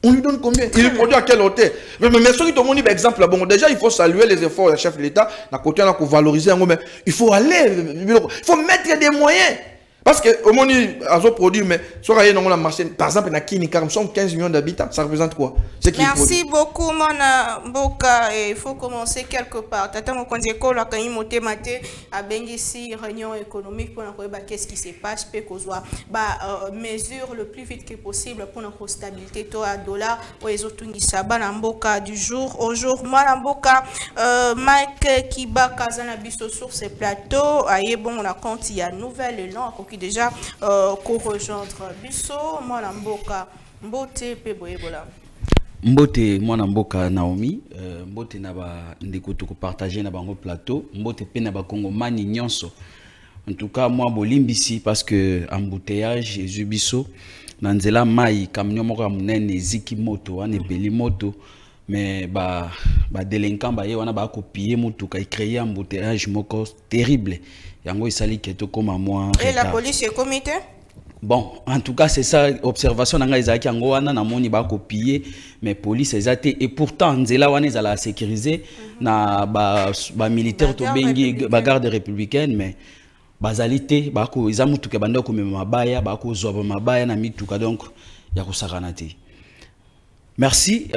[SPEAKER 4] On lui donne combien? Il produit à quelle hauteur? Mais ceux qui t'ont dit exemple, bon, déjà il faut saluer les efforts du chef de l'État. On a valoriser, mais il faut aller, il faut mettre des moyens. Parce que au moins, ils ont produit, mais par exemple, nous sommes 15 millions d'habitants. Ça représente quoi?
[SPEAKER 1] Merci beaucoup, Mona Mboka. Il faut commencer quelque part. Tata Mokondeko, la Kanimote Mate, a bénéficié réunion économique pour nous qu'est-ce qui se passe, pour qu'on soit mesure le plus vite que possible pour notre stabilité. Toi, dollar, ou les autres Nisaba Mboka du jour au jour. Mona Mboka, Mike Kiba Kazanabiso sur ces plateaux. Aïe, bon, on a compte, il y a nouvelle élan déjà pour rejoindre Bisso, Mwana Mboka, Mbote, Peboyebola.
[SPEAKER 5] Mbote, Mwana Mboka Naomi, Mbote naba ndeko toko partager na bango plateau, Mbote pe na ba Congo mani nyonso. En tout cas, moi bolimbisi parce que embouteillage et Bisso, nanzela mai camion moko munene ziki moto, ane beli moto. Mais délinquant ba ye wana ba copier moto ka créer embouteillage moko terrible. Yango isali keto comme moi.
[SPEAKER 1] Et la police est comité?
[SPEAKER 5] Bon, en tout cas c'est ça observation nanga izaki yango wana na moni ba copier mais police ezate et pourtant nzela wana ezala sécuriser na ba militaire to bengi ba garde républicaine mais bazalité ba ko izamutuka banda ko mema mabaya ba ko zoba mabaya na mituka donc ya ko sakanate. Merci.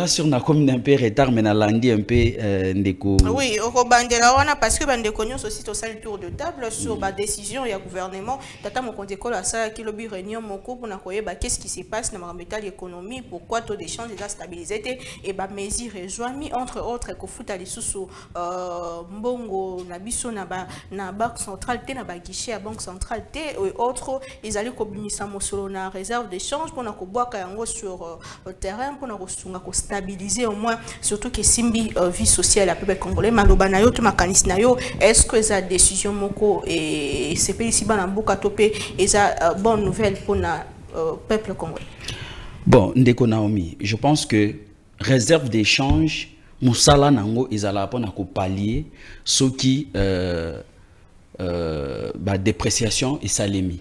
[SPEAKER 5] Sur na commune un peu retard, mais na landi un peu ndeko.
[SPEAKER 1] Oui, au bandela wana parce que bandeko nyos aussi au le tour de table sur ma décision et gouvernement. Tata mon compte école à ça qui lobby réunion mon coup pour na koyeba qu'est-ce qui se passe dans ma métal économie, pourquoi taux d'échange est stabilisé et ba mesures rejoint entre autres ko futa les sous mbongo na biso na banque centrale té na ba guichet à banque centrale té et autres ils allaient ko bimisa mosolo na réserve d'échange pour na ko boaka yango sur terrain pour nous stabiliser au moins surtout que Simbi vie sociale à peuple congolais malobana yo to makanisi na yo est-ce que ça décision moko et c'est pas ici bana mboka topé et ça bonne nouvelle pour na peuple congolais.
[SPEAKER 5] Bon ndeko Naomi, je pense que réserve d'échange musala nango ezala pona ko pallier ce qui dépréciation et salemi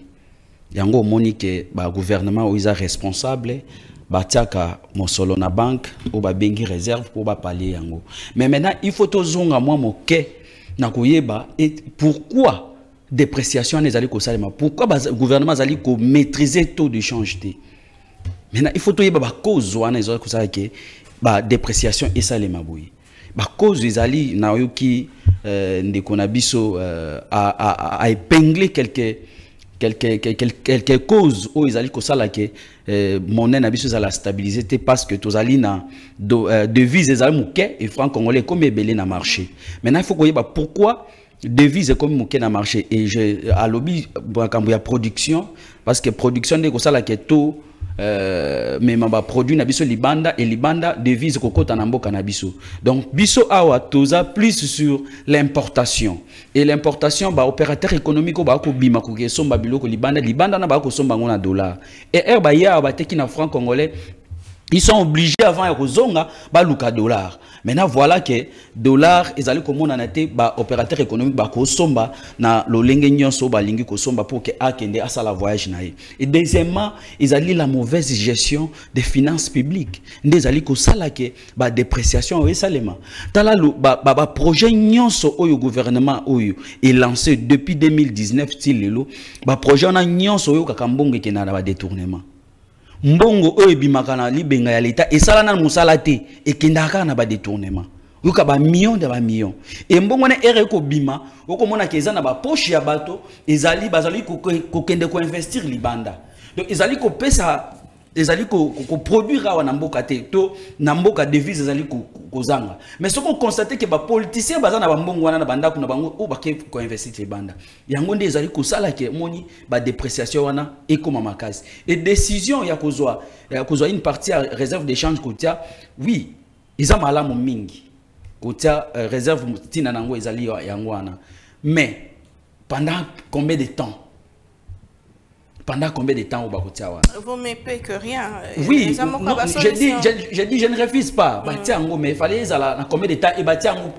[SPEAKER 5] yango monique gouvernement où ils sont responsables batiaka mosolo na banque ou ba bengi réserve pour ba pallier yango. Mais maintenant il faut tozonga moi moke na koyeba et pourquoi dépréciation les ali ko salema, pourquoi le gouvernement ali ko maîtriser taux de change té. Maintenant il faut toyeba ba cause wana ezali ko sala ke ba dépréciation et salema boyi. Ba cause ezali na yoki ndeko na biso a épingler quelques causes où ils allaient que ça là que monnaie n'a pas la stabilité parce que tous allés na devises ils allaient mouquer et franc congolais comme belé na marché. Maintenant il faut qu'on pourquoi devises comme mouquer na marché et je à lobby quand il y a production parce que production de ça là que tout même ba produit na biso libanda et libanda devise kokota na mboka na biso. Donc biso awa toza plus sur l'importation et l'importation ba opérateur économique ba ko bima ko somba biloko libanda na ba ko somba ngona dollar et ba ya ba teki na franc congolais. Ils sont obligés avant de kozonga ba luka dollar. Maintenant voilà que dollar ils allaient comme on en était ba opérateur économique ba kosomba na lolenge nyonso ba lingi kosomba pour que akende asa la voyage nae. Et deuxièmement, ils allaient la mauvaise gestion des finances publiques. Ils allaient ko sala que ba dépréciation et salema. Tala ba projet nyonso oyo gouvernement oyo est lancé depuis 2019 til lelo ba projet on a nyonso oyo kakambonge ke na ba détournement. Mbongo oyo bimaka na libenga ya leta esala na musala te ekendaka na ba détournement yoka ba millions de ba millions et mbongo na ere ko bima okomona ke eza na ba poche ya bato ezali bazali ko kende ko investir libanda donc ezali ko pesa ezali ko produire awa na mboka te to na mboka devise ezali ko zanga mais ce qu'on constate que ba politiciens bazana ba mbongo wana na banda kuna bango o ba ke ko investir libanda yango nde ezali ko sala ke moni ba dépréciation wana et comme makasi et décision ya kozwa une partie à réserve d'échange kotia oui ils ont malamu mingi kotia réserve tina nango ezali yango wana mais pendant combien de temps au Bakoutiawa?
[SPEAKER 1] Vous me payez que rien.
[SPEAKER 5] Oui, je dis, je ne refuse pas. Mais il fallait combien de temps et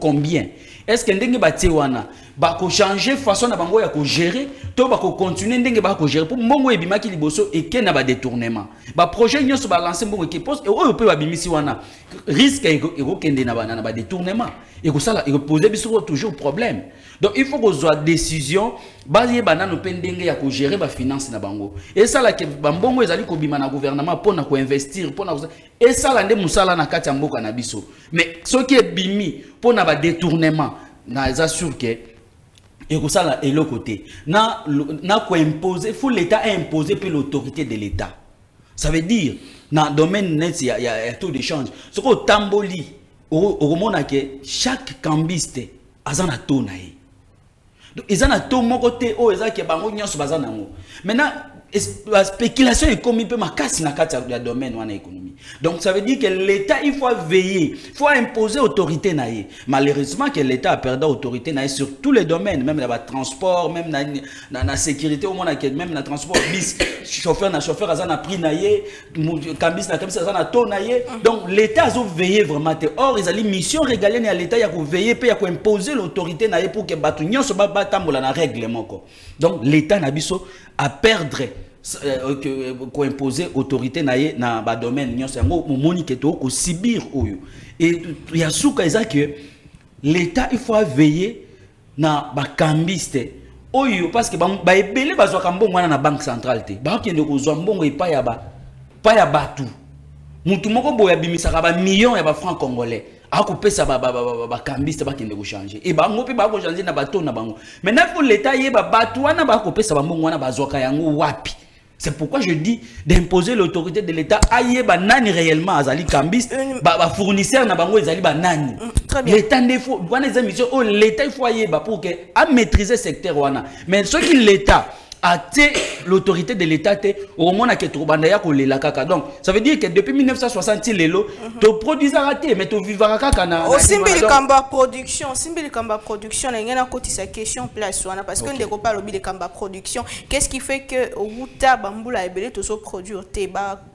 [SPEAKER 5] combien? Est-ce que ndenge batiwana bako changer façon na bango ya ko gérer to bako continuer ndenge bako gérer pour mbongo ebimaki liboso et ke na ba détournement ba projet nyonso ba lancer mbongo ke poste et oyo pe ba bimisi wana risque ego kende na ba détournement et ko sala et poser biso toujours problème. Donc il faut qu'on soit décision basé banano pe ndenge ya ko gérer ba finance na bango et ça la ke ba mbongo ezali ko bima na gouvernement pour na ko investir pour na et ça la nde musala na kati ya mboka na biso mais ce qui est bimi pour na ba détournement na assure que et que ça là est le côté na quoi imposer faut l'état imposer puis l'autorité de l'état ça veut dire dans domaine net il y a taux d'échange ce que tamboli au moment que chaque cambiste azana taux nae donc izana taux mon côté o ezaki bango nyonso bazana ngo maintenant la spéculation est comme un peu ma casse na kati ya domaine wana économie. Donc ça veut dire que l'État il faut veiller, il faut imposer autorité naie. Malheureusement que l'État a perdu autorité naie sur tous les domaines, même dans le transport, même dans la sécurité au monde même dans le transport bis chauffeur azana prix naie, cambis na cambis azana ton naie. Donc l'État a veillé vraiment. Or ils ont une mission régalienne à l'État il y a ko veiller puis il y a ko imposer l'autorité naie pour que batu nyonso ba tambola na règlement ko. Donc l'État na biso à perdre ko imposer autorité naie na ba domaine nyonso yango moni ke to ko sibir oyo et ya suka eza que l'État il faut veiller na ba cambiste oyo parce que ba ebele bazwa kambongo wana na banque centrale te ba kende ko zwa mbongo epa ya batu mutu moko boya bimisaka ba millions ya ba francs congolais ako pesa ba cambiste ba kende ko changer et bango pe ba ko changer na bato na bango maintenant pour l'État yeba batu wana ba ko pesa ba mbongo wana bazwa ka yango wapi. C'est pourquoi je dis d'imposer l'autorité de l'État à yeba nani réellement azali cambiste ba fournisseur na bango ezali ba nani. L'État ne faut wana les émissions oh l'État il faut yeba pour que à maîtriser secteur wana mais ce qui l'État a l'autorité de l'État au moment que tu banda ya ko lela kaka donc ça veut dire que depuis 1960 lelo to produisa raté mais to vivara kaka na
[SPEAKER 1] simbili kamba production na ngena kotisa question place wana parce que ndeko pa lobi de kamba production qu'est-ce qui fait que uta bambula ebele to so produire te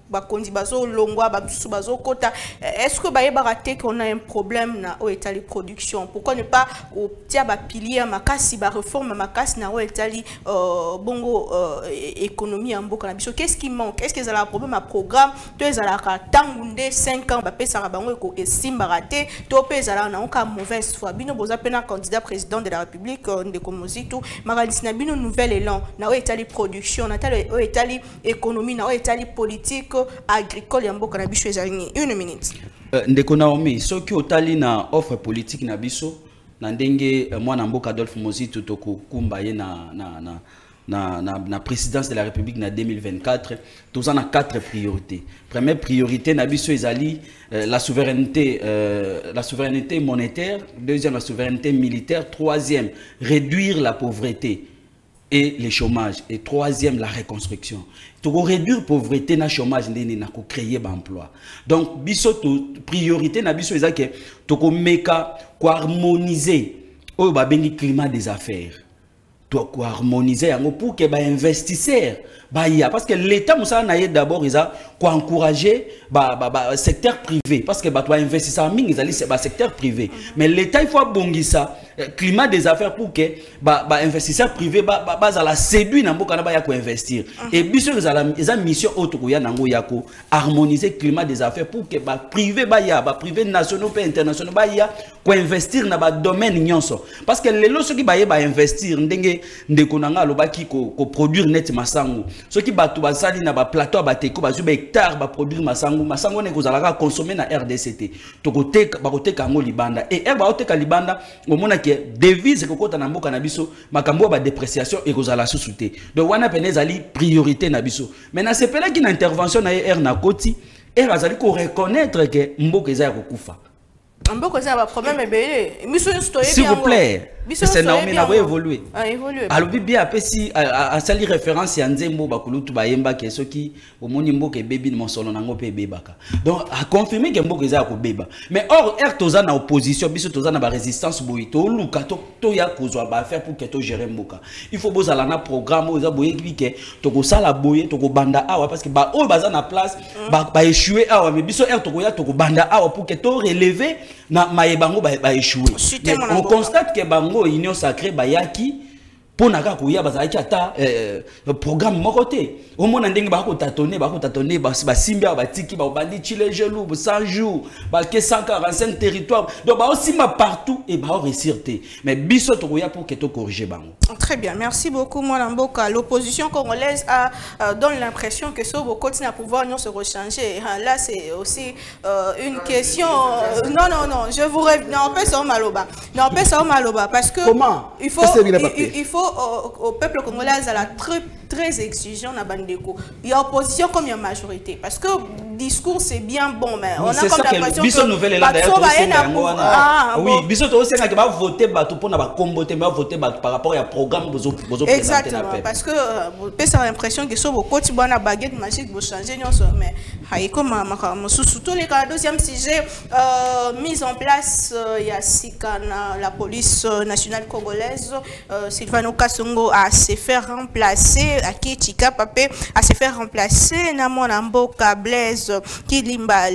[SPEAKER 1] bakondi bazo longwa bazo kota est-ce que baye baraté qu'on a un problème na o etali production pourquoi ne pas tia ba pilier makasi ba réforme makasi na o etali bongo économie en mboka na biso qu'est-ce qui manque est-ce que ça a un problème à programme to ezala ka tangunde 5 ans ba pesa ka bango ko esimba raté to pesa la na ka mauvaise foi bino boza pena candidat président de la République ndeko mozitu makanisi na bino nouvel élan na o etali production na tali o etali économie na o etali politique agricole ya mboka na biso ezali une minute
[SPEAKER 5] ndeko Naomi soki otali na offre politique na biso na ndenge mwana mboka Adolphe Mozitu toko kumba ye na présidence de la République na 2024 tous en a 4 priorités. Première priorité na biso ezali la souveraineté monétaire, deuxième la souveraineté militaire, troisième réduire la pauvreté. et le chômage. Et troisième, la reconstruction. Tu vas réduire la pauvreté, le chômage, tu vas créer un emploi. Donc, la priorité, c'est que tu vas harmoniser le climat des affaires. Tu vas harmoniser pour que les investisseurs, parce que l'État, d'abord, il a encourager le secteur privé. Parce que tu vas investir en mine, c'est le secteur privé. Mais l'État, il faut abonner ça. Climat des affaires pour que les investisseurs privés séduisent pour investir. Et bien sûr, ils ont une mission autre pour harmoniser le climat des affaires pour que les privés nationaux et internationaux pour investir dans le domaine. Parce que les gens qui vont investir, ils produire net masango. Ceux qui vont faire dans le plateau, hectares ba produire masango ne kozalaka consommer na RDCT to koteka ba koteka ngo libanda et ba koteka libanda omona ke devise ko kota na mboka na biso makambo ba dépréciation et kozala sous-souté donc wana peneza li priorité na biso mais na sepela ki na intervention na na koti azali ko reconnaître que mboka eza ko kufa
[SPEAKER 1] mboka eza ba problème
[SPEAKER 5] s'il vous plaît c'est Naomi na évoluer alors bien après si à sali référence ya nzembo bakulutu bayemba ke soki omoni mboka bebi ni mosolo nango pe bebaka donc a confirmer que mboka eza ko beba mais or toza na opposition biso toza na ba résistance boyi to luka to ya kozwa ba faire pour que to gérer mboka il faut bozala na programme oza boye ke to ko sala boye to ko banda awa parce que ba o baza na place ba échouer awa mais biso to ko ya to ko banda awa pour que to relever na mayebango ba échouer on constate que bango union sacrée bayaki pour naka kuya bazaki ata programme mokoté au monde ndenge ba ko tâtonner ba simbia ba tiki ba bandi chile gelou 100 jours ba ke 145 territoires donc ba aussi ma partout et ba réussir mais biso to kuya pour que to corriger bango.
[SPEAKER 1] Très bien, merci beaucoup Mwana Mboka. L'opposition congolaise donne l'impression que ce continue à pouvoir nous se rechanger. Là c'est aussi une question non, je vous rêve non pas ça au maloba parce que
[SPEAKER 3] comment
[SPEAKER 1] il faut au peuple congolais à la très exigeant na bandeko. Il y a opposition comme il y a majorité parce que discours c'est bien bon mais on a comme l'impression que
[SPEAKER 5] nouvelle là oui biso to senga que va voter bato pour na ba comboter va voter bato par rapport à programme bozo
[SPEAKER 1] exactement parce que peut ça l'impression que so bokoti bana baguette magique bo changer nyonso mais haiko mama surtout les deuxième sujet mise en place il y a Sikana la police nationale congolaise Sylvano Kasongo a se faire remplacer à Kichika Papé à se faire remplacer na Mwana Mboka Blaise qui limba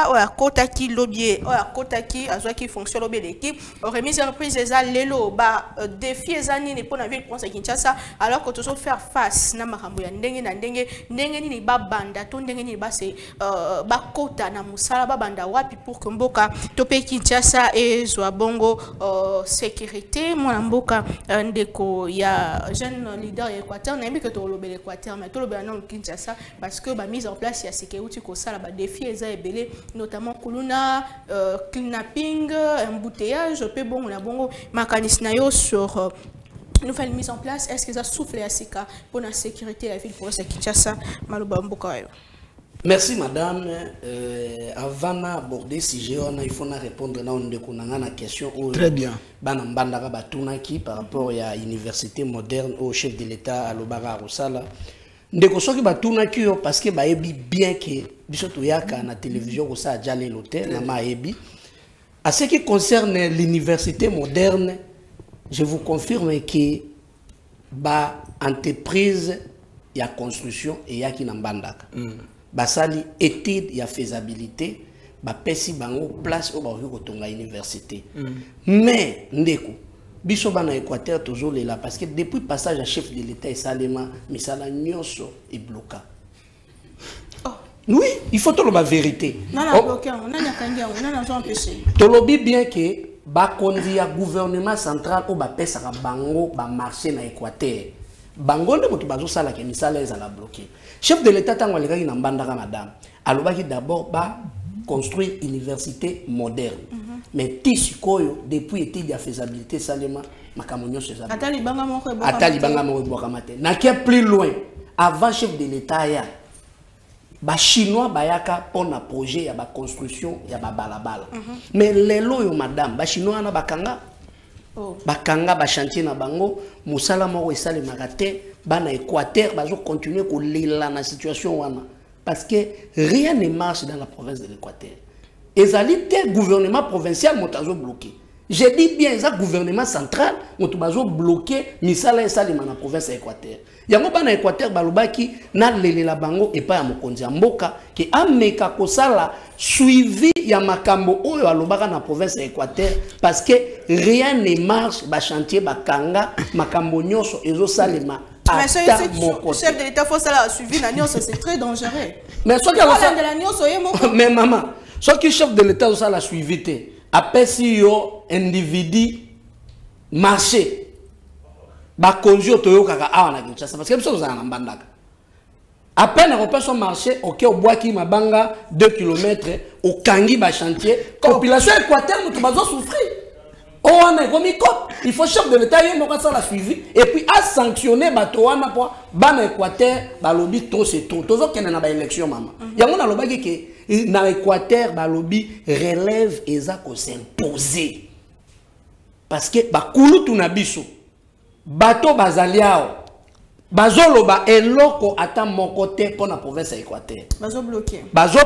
[SPEAKER 1] ou à kota qui lobby ou à kota qui azwa qui fonctionne lobby l'équipe remise reprise des lelo ba défi ezani ne pour na ville pour Kinshasa alors que toujours faire face na makambo ya ndenge ni ba banda to ndenge ni ba se ba kota na musala ba banda wapi pour que Mboka topé Kinshasa et zwa bongo sécurité Mwana Mboka ndeko ya jeune leader Équateur na que to lobé l'Équateur mais to lobé na Kinshasa parce que ba mise en place ya sécurité ko sala ba défi eza ebele notamment kuluna kidnapping embouteillage pe bon na bongo makanisi na yo sur nouvelle mise en place est-ce que ça souffle à Sika pour la sécurité la ville pour Kinshasa Maloba Mboka.
[SPEAKER 2] Merci madame. Avant d'aborder ce sujet, il faut répondre à la question.
[SPEAKER 3] Très bien.
[SPEAKER 2] Par rapport à l'université moderne au chef de l'État à l'Obara Rosala. Ndeko soki batunaki yo parce que baebi bien que biso toyaka na télévision ça a déjà l'hôtel na maebi. À ce qui concerne l'université moderne, je vous confirme que ba entreprise ya construction et ya ki na mbandaka. Basali étude ya faisabilité ba pesi bango place au ba kotonga université. Mais ndeko biso bana Équateur toujours là parce que depuis passage à chef de l'État et Salema misala nyonso est bloqué. Oui, il faut tout la vérité.
[SPEAKER 1] Non, bloqué, on a empêché.
[SPEAKER 2] Tolobi bien que ba kondia gouvernement central ou ba pesa bango ba marché na Équateur. Bango de moto bazo sala ke misala ezala bloqué. Chef de l'État tango lekaki na mbandaka madame. Alobaki d'abord ba construire université moderne. Mais tisikoyo depuis étude de faisabilité salema makamonyo c'est ça.
[SPEAKER 1] Atali banga
[SPEAKER 2] moko bokamate. Na qui plus loin avant chef de l'État ya ba chinois bayaka pour un projet ya ba construction ya ba balabala. Mais lelo yo madame ba chinois na bakanga bakanga ba chantier na bango musala moko esale makate bana Équateur bazo continuer ko lila na situation wana parce que rien ne marche dans la province de l'Équateur. Ezali te gouvernement provincial motazo bloqué. Je dis bien ça gouvernement central motazo bloqué misala esale na province Équateur. Yango bana Équateur balobaki na lelela bango epa ya mokonzi ya mboka ke ameka kosala suivi ya makambo oyo alobaka na province Équateur parce que rien ne marche ba chantier bakanga makambo nyoso ezo salema.
[SPEAKER 1] Mais ce chef de l'État faut ça suivi na nyoso c'est très dangereux.
[SPEAKER 2] Mais ce
[SPEAKER 1] que
[SPEAKER 2] mais maman, ce qui chef de l'État ça la suivi te après si yo individu marché ba konjo to yo kaka awa na Kinshasa parce que biso za na mbandaka à peine repère son marché OK au bois qui mabanga 2 km au kangi ba chantier population Équateur mutu bazo souffrir oh on est comme il faut chef de l'État y moko ça la suivi et puis à sanctionner bato wana po bana Équateur ba lobby trop c'est trop tozo kena na ba élection maman yango na lobaki ke na Équateur ba lobby relève eza ko s'imposer parce que ba kulutu na biso bato bazaliao bazoloba eloko ata moko te pour la province ya Équateur bazo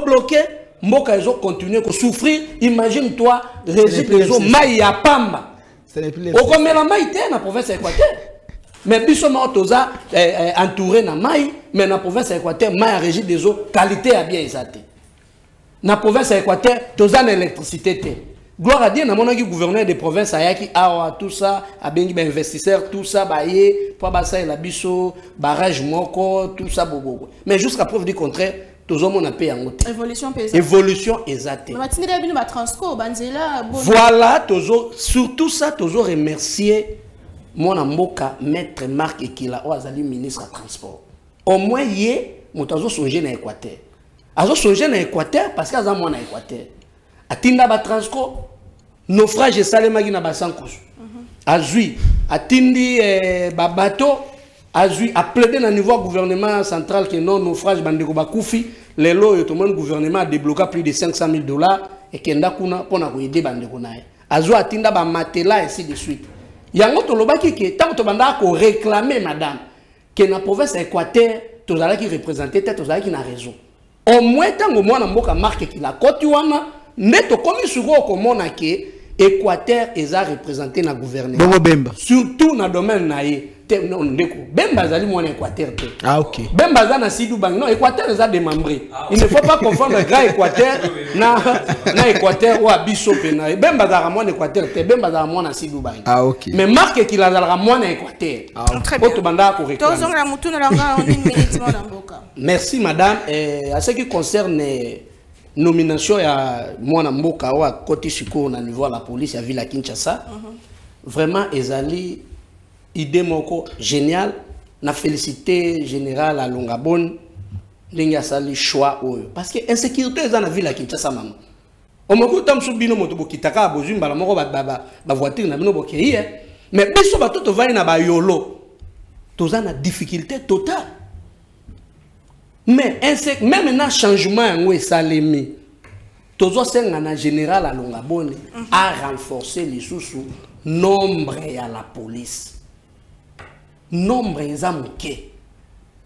[SPEAKER 2] bloqué mboka ezo continuer ko souffrir imagine toi régime les mai ya pamba okomela mai te na province ya Équateur mais biso ma toza entouré na mai mais na province ya Équateur mai ya régime des eaux qualité ya bien ezate na province ya Équateur toza na électricité te. Gloire à Dieu, na monaki gouverneur des provinces ayaki awa tout ça, abengi ba investisseurs tout ça baye, pour basa la biso, barrage moko, tout ça bobo. Mais jusqu'à preuve du contraire, tous hommes on a payé en côté. Évolution exacte. Voilà, toujours surtout ça toujours remercier mon amboka maître Marc Ekila o azali ministre de transport. Au moins yé motazo songer na Équateur. Azo songer na Équateur parce que aza mo na Équateur. Atinda ba transco naufrage et salemaki na basankoso azui atindi ba bateau azui a plaidé na niveau gouvernement central que non naufrage bandeko bakufi lelo yo tomone gouvernement a débloqué plus de $500,000 et kenda kuna pona ko aider bandeko nae azui atinda ba matela ainsi de suite yango to lobaki ke tant to banda ko réclamer madame que na province Équateur to zala ki représenter tête to zala ki na raison au moins tant au moins na mboka marque ki la côte wana neto comme souvent comme que Équateur est représenté dans le gouvernement. Surtout dans le domaine naïe. Bemba zali mon Équateur.
[SPEAKER 3] Ah ok.
[SPEAKER 2] Bemba zana sidou bang non Équateur est démembré. Il ne faut pas confondre le grand Équateur na Équateur ou abisso pena. Bemba zara mon Équateur te Bemba zara mon sidou bang.
[SPEAKER 3] Ah ok.
[SPEAKER 2] Mais marque qu'il a zara mon Équateur.
[SPEAKER 1] Très bien.
[SPEAKER 2] Merci madame. À ce qui concerne nomination ya mwana mboka wa koti siko na niveau la police ya ville à Kinshasa vraiment ezali idée moko génial na félicité général à Longabon linga sali choix oyo parce que insécurité za na ville à Kinshasa maman o moko tamsu bino moto bokitaka bozumba la moko ba voiture na bino bokeyi mais biso bato to vali na ba yolo toza na difficulté totale. Mais même maintenant changement en Salemi, toujours c'est un général à Longabone a renforcé les sous nombre à la police. Nombre est à mouké.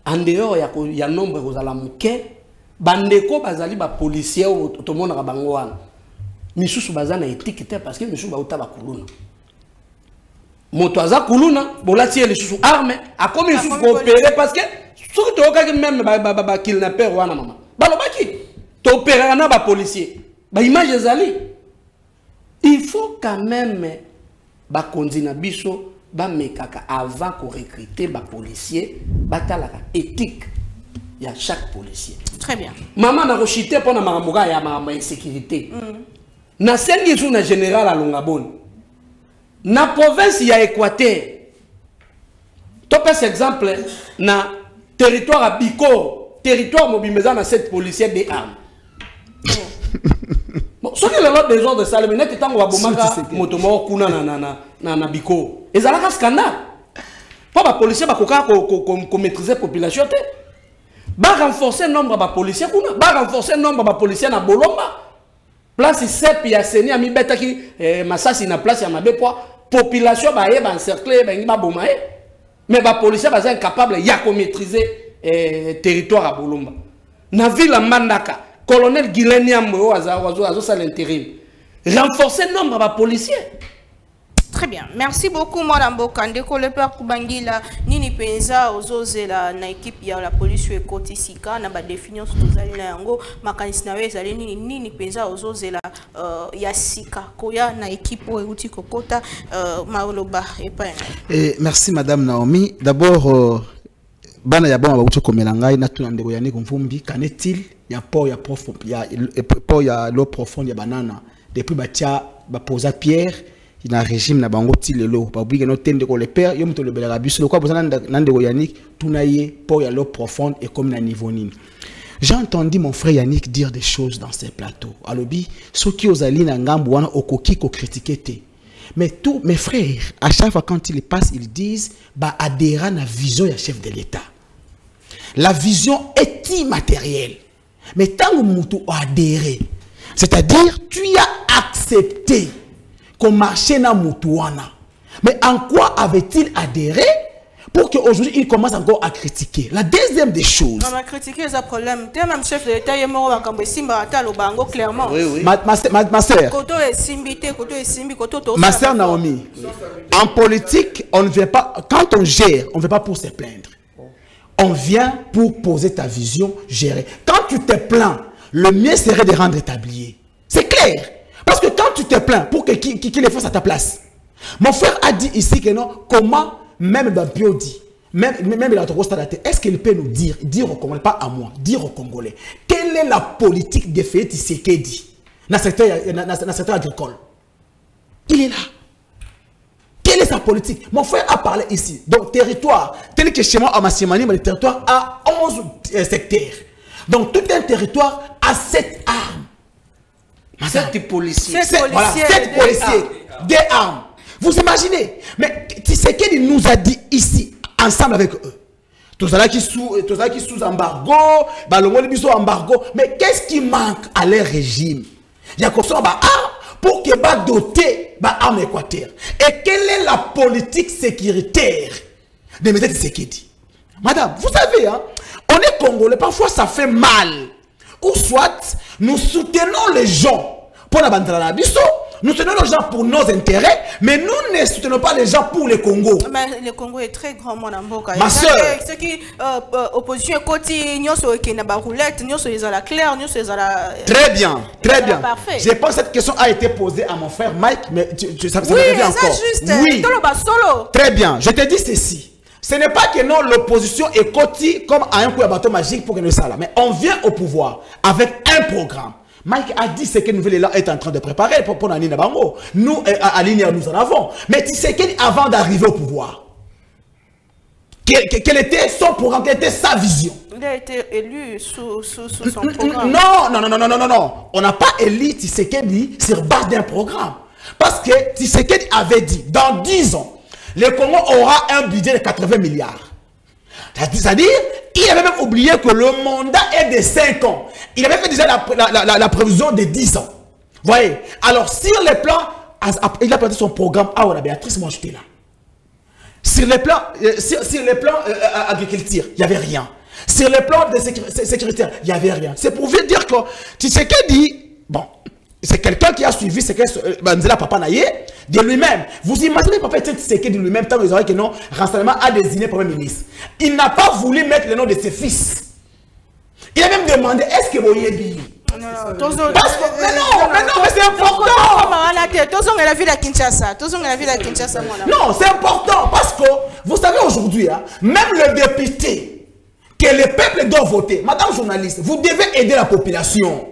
[SPEAKER 2] En dehors il y a nombre aux à la mouké. Bandeko bazali ba policier ou tout le monde a bangoan. Misusu bazana étiqueté parce que misusu ba utaba kuluna. Moto aza kuluna bolati les sous armes a comme ils sont coopérer parce que surtout même ba kidnapper wana mama balobaki to opérer na ba policier ba image ezali il faut quand même ba konzina biso ba mekaka avant ko recruter ba policier batalaka éthique ya chaque policier.
[SPEAKER 1] Très bien.
[SPEAKER 2] Maman na rochité pona makamboka ya ma insécurité na sengi zu na général à Longabone na province ya Équateur to par exemple na territoire à Biko, territoire mobilisé dans cette policière des armes. Bon, ce qui est l'autre des ordres de Salem, net étant au Bomaka, Motomor, Kuna, na Biko. Et ça a un scandale. Pas la policier qui maîtrise la population. Ba renforcer le nombre de policiers, ba renforcer le nombre de policiers na Bolomba. Place CEP ya Seni, ami beta qui Massassi na place ya Mabepoa. population ba encercler ba bomae mais ba policier ba incapable ya ko maîtriser territoire à Bolomba na ville Mbandaka colonel Guileni Ambo azo sa l'intérim renforcer nombre ba policiers.
[SPEAKER 1] Très bien. Merci beaucoup, Madame Bokande. Le père Kubangila, Nini Penza, Ozozela, na équipe ya la police et côté Sika, na ba définition tozali na yango, makanisina nawe zali Nini Penza, Ozozela, ya Sika, koya na équipe ou outil kokota, maoloba et pas.
[SPEAKER 3] Merci, Madame Naomi. D'abord, bana ya bon ba komelangai na tuna ndeko yani kumvumbi, qu'en est-il? Ya port ya profond, ya l'eau profonde ya banana. Depuis batia ba posa pierre. Il y a un régime na bango tilelo pas oublier que notre tende ko le père yo mto le bela biso le quoi besoin nande Yannick tunaye pour y l'eau profonde et comme na niveau nini. J'ai entendu mon frère Yannick dire des choses dans ces plateaux. Alobi ceux qui osali na ngambu wana okoki ko critiquer. Mais tous mes frères à chaque fois quand ils passent ils disent ba adhérer na vision ya chef de l'État. La vision est immatérielle. Mais tant que mutu adhéré, c'est-à-dire tu as accepté qu'on marchait dans Moutouana. Mais en quoi avait-il adhéré pour qu'aujourd'hui il commence encore à critiquer? La deuxième des choses.
[SPEAKER 1] On a critiqué les problèmes. Tu es même chef de l'État, il est mort à Simba, clairement.
[SPEAKER 3] Oui, oui. Ma sœur. Ma sœur Naomi. En politique, on ne vient pas. Quand on gère, on ne vient pas pour se plaindre. On vient pour poser ta vision, gérer. Quand tu te plains, le mieux serait de rendre tablier. C'est clair. Parce que quand tu te plains, pour qui les fasse à ta place. Mon frère a dit ici que non, comment, même Bapio dit, même il a trop stade, est-ce qu'il peut nous dire aux Congolais, pas à moi, dire aux Congolais, quelle est la politique de Félix Tshisekedi dans le secteur agricole? Il est là. Quelle est sa politique? Mon frère a parlé ici. Donc, territoire, tel que chez moi à Massimani, le territoire a 11 secteurs. Donc, tout un territoire a 7 armes.
[SPEAKER 2] 7 policiers.
[SPEAKER 3] 7 policiers, des armes. Vous imaginez? Mais Tshisekedi nous a dit ici, ensemble avec eux. Tout ça qui sous embargo, embargo. Mais qu'est-ce qui manque à leur régime? Il y a comme ça, pour que va doter l'arme équateur. Et quelle est la politique sécuritaire de M. Tshisekedi? Madame, vous savez, hein, on est Congolais, parfois ça fait mal. Ou soit, nous soutenons les gens pour la Bandra-Nabiso, nous soutenons les gens pour nos intérêts, mais nous ne soutenons pas les gens pour le Congo.
[SPEAKER 1] Mais le Congo est très grand, mon amboka.
[SPEAKER 3] Ma soeur.
[SPEAKER 1] Ce qui opposition côté, nous sommes qui n'a pas roulette, nous sommes à la claire, nous sommes à la.
[SPEAKER 3] Très bien, très bien.
[SPEAKER 1] Parfait.
[SPEAKER 3] Je pense que cette question a été posée à mon frère Mike, mais ça me
[SPEAKER 1] oui,
[SPEAKER 3] revient encore.
[SPEAKER 1] Juste,
[SPEAKER 3] oui,
[SPEAKER 1] solo.
[SPEAKER 3] très bien. Je te dis ceci. Ce n'est pas que non, l'opposition est cotie comme à un coup de bâton magique pour que nous ça là. Mais on vient au pouvoir avec un programme. Mike a dit ce que nous voulons être en train de préparer pour Nani Nabango. Nous, à l'INIA, nous en avons. Mais tu sais qu'avant d'arriver au pouvoir, quel était son programme, quelle était sa vision?
[SPEAKER 1] Il a été élu sous son programme.
[SPEAKER 3] Non. On n'a pas élu Tshisekedi sur base d'un programme. Parce que Tshisekedi avait dit, dans 10 ans, le Congo aura un budget de 80 milliards. C'est-à-dire, il avait même oublié que le mandat est de 5 ans. Il avait fait déjà la prévision de 10 ans. Vous voyez? Alors, sur le plan, il a présenté son programme. Ah, on a Béatrice, moi j'étais là. Sur le plan agriculture, il n'y avait rien. Sur le plan de sécurité, il n'y avait rien. C'est pour vous dire que Tshisekedi, bon, c'est quelqu'un qui a suivi ce que Banzela Papa Naye de lui-même. Vous imaginez Papa Tshisekedi de lui-même, tant que vous aurez que non, renseignement a désigné Premier ministre. Il n'a pas voulu mettre le nom de ses fils. Il a même demandé, est-ce que vous y êtes?
[SPEAKER 1] Mais
[SPEAKER 3] c'est important. Non, c'est important parce que vous savez aujourd'hui, hein, même le député que le peuple doit voter, madame journaliste, vous devez aider la population.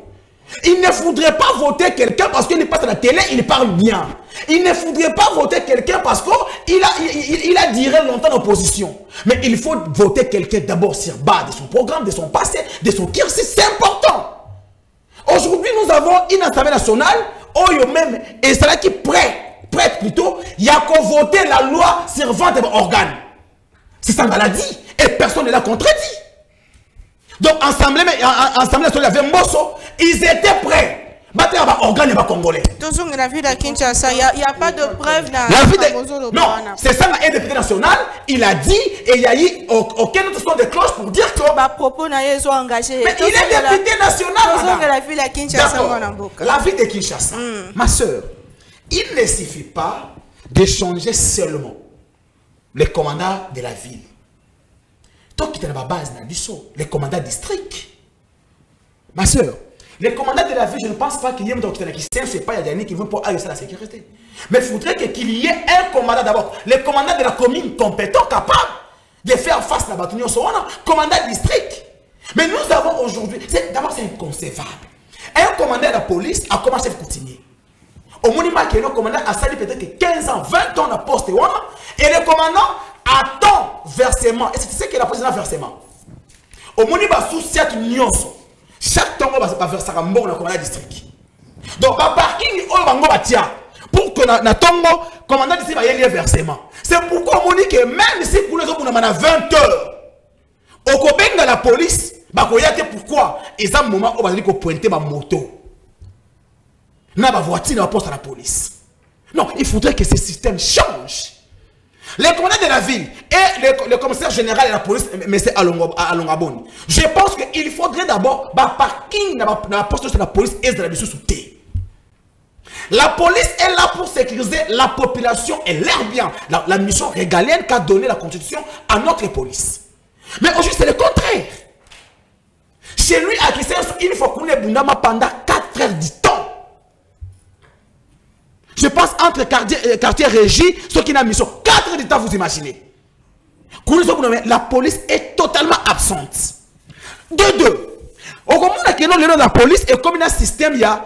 [SPEAKER 3] Il ne faudrait pas voter quelqu'un parce qu'il passe à la télé, il parle bien. Il ne faudrait pas voter quelqu'un parce qu'il a duré longtemps en opposition. Mais il faut voter quelqu'un d'abord sur base de son programme, de son passé, de son cursus. C'est important. Aujourd'hui, nous avons une assemblée nationale, même, et c'est là qui prête plutôt, il y a qu'à voter la loi sur vente d'organes. C'est sa maladie et personne ne l'a contredit. Donc, Assemblée nationale, il y avait Mosso, ils étaient prêts. Battre ba organe ba congolais.
[SPEAKER 1] Toujours la ville de Kinshasa, il n'y a pas de preuve dans
[SPEAKER 3] la vie de... Non, c'est ça un député national, il a dit et il n'y a eu aucun autre son de cloche pour dire que...
[SPEAKER 1] Bah, propos n'a engagé.
[SPEAKER 3] Mais il est député national.
[SPEAKER 1] La ville de Kinshasa.
[SPEAKER 3] La ville de Kinshasa. Ma soeur, il ne suffit pas de changer seulement les commandants de la ville. Toi qui es dans la base, les commandants district. Ma soeur, les commandants de la ville, je ne pense pas qu'il y ait c'est pas Yadani qui veut pour assurer la sécurité. Mais il faudrait qu'il y ait un commandant d'abord. Les commandants de la commune compétents, capables de faire face à la bataille, commandant district. Mais nous avons aujourd'hui, d'abord c'est inconcevable. Un commandant de la police a commencé à continuer. Au monument qui est le commandant a sali peut-être que 15 ans, 20 ans de poste. Et le commandant attend versement. Et c'est ce qu'il a posé dans le versement. Au monument sous cette union. Chaque temps, on va verser un bon commandant district. Donc, à parking, on va batia pour que na tongo, commandant district va y aller versement. C'est pourquoi on dit que même si vous les autres, on a 20 heures, au Kobenga de la police, pourquoi ils ont un moment où on va dire qu'on pointe ma moto. Na ba voiture na poste à la police. Non, il faudrait que ce système change. Les commandants de la ville et le commissaire général de la police, M. Alongaboni, je pense qu'il faudrait d'abord un parking dans la poste de la police et de la mission sous terre. La police est là pour sécuriser la population et l'air bien. La mission régalienne qu'a donné la Constitution à notre police. Mais aujourd'hui, c'est le contraire. Chez lui, à Kinshasa, il faut qu'on ait Bundama pendant 4 heures du temps. Je pense entre quartier régie, ceux qui n'ont mission. 4 heures du temps, vous imaginez. La police est totalement absente. De deux. Au moment où la police est comme un système, il y a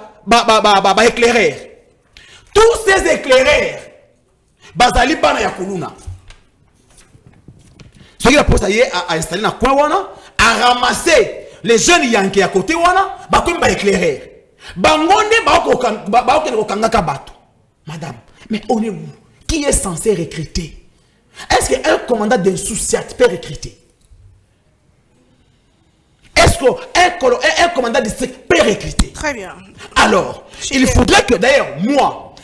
[SPEAKER 3] éclaireur. Tous ces éclaireurs, bazali bana ya kuluna. Ceux qui la police a installé dans le coin, a ramassé les jeunes yanké à côté, comme ba éclaireur. Bangonde ba okanga bato. Madame, mais on est où? Qui est censé recruter? Est-ce qu'un commandant d'insouciat peut recruter? Est-ce qu'un commandant district peut recruter?
[SPEAKER 1] Très bien.
[SPEAKER 3] Alors, il faudrait que, d'ailleurs, moi,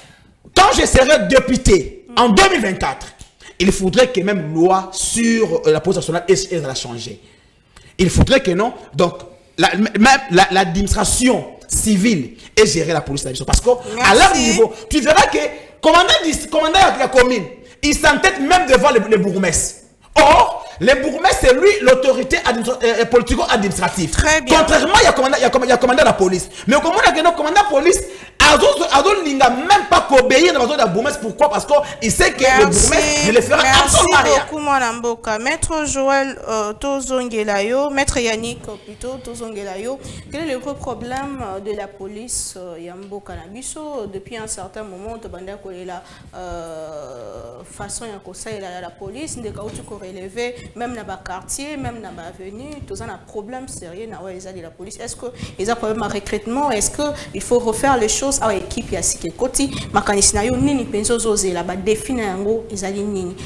[SPEAKER 3] quand je serai député en 2024, il faudrait que même loi sur la police nationale ait changé. Il faudrait que non. Donc, même l'administration civile et gérer la police. Parce qu'à leur niveau, tu verras que commandant de la commune, il s'entête même devant les bourgmestres. Or, les bourgmestres, c'est lui l'autorité politico-administrative. Contrairement, il y a commandant de la police. Mais au commandant de la police, il n'a même pas qu'obéir dans la bourgmestre. Pourquoi? Parce qu'il sait que le bourgmestre ne le fera absolument rien.
[SPEAKER 1] Merci beaucoup, Mme Mboka. Maître Joël Tozongelayo, Maître Yannick plutôt Tozongelayo, quel est le gros problème de la police Yamboka Nabiso? Depuis un certain moment, on a la façon dont la police ne relever même dans le quartier, même dans l'avenue, tout ça a un problème sérieux dans la police. Est-ce qu'il y a un problème de recrutement? Est-ce qu'il faut refaire les choses à l'équipe? Il y a ce qui est côté.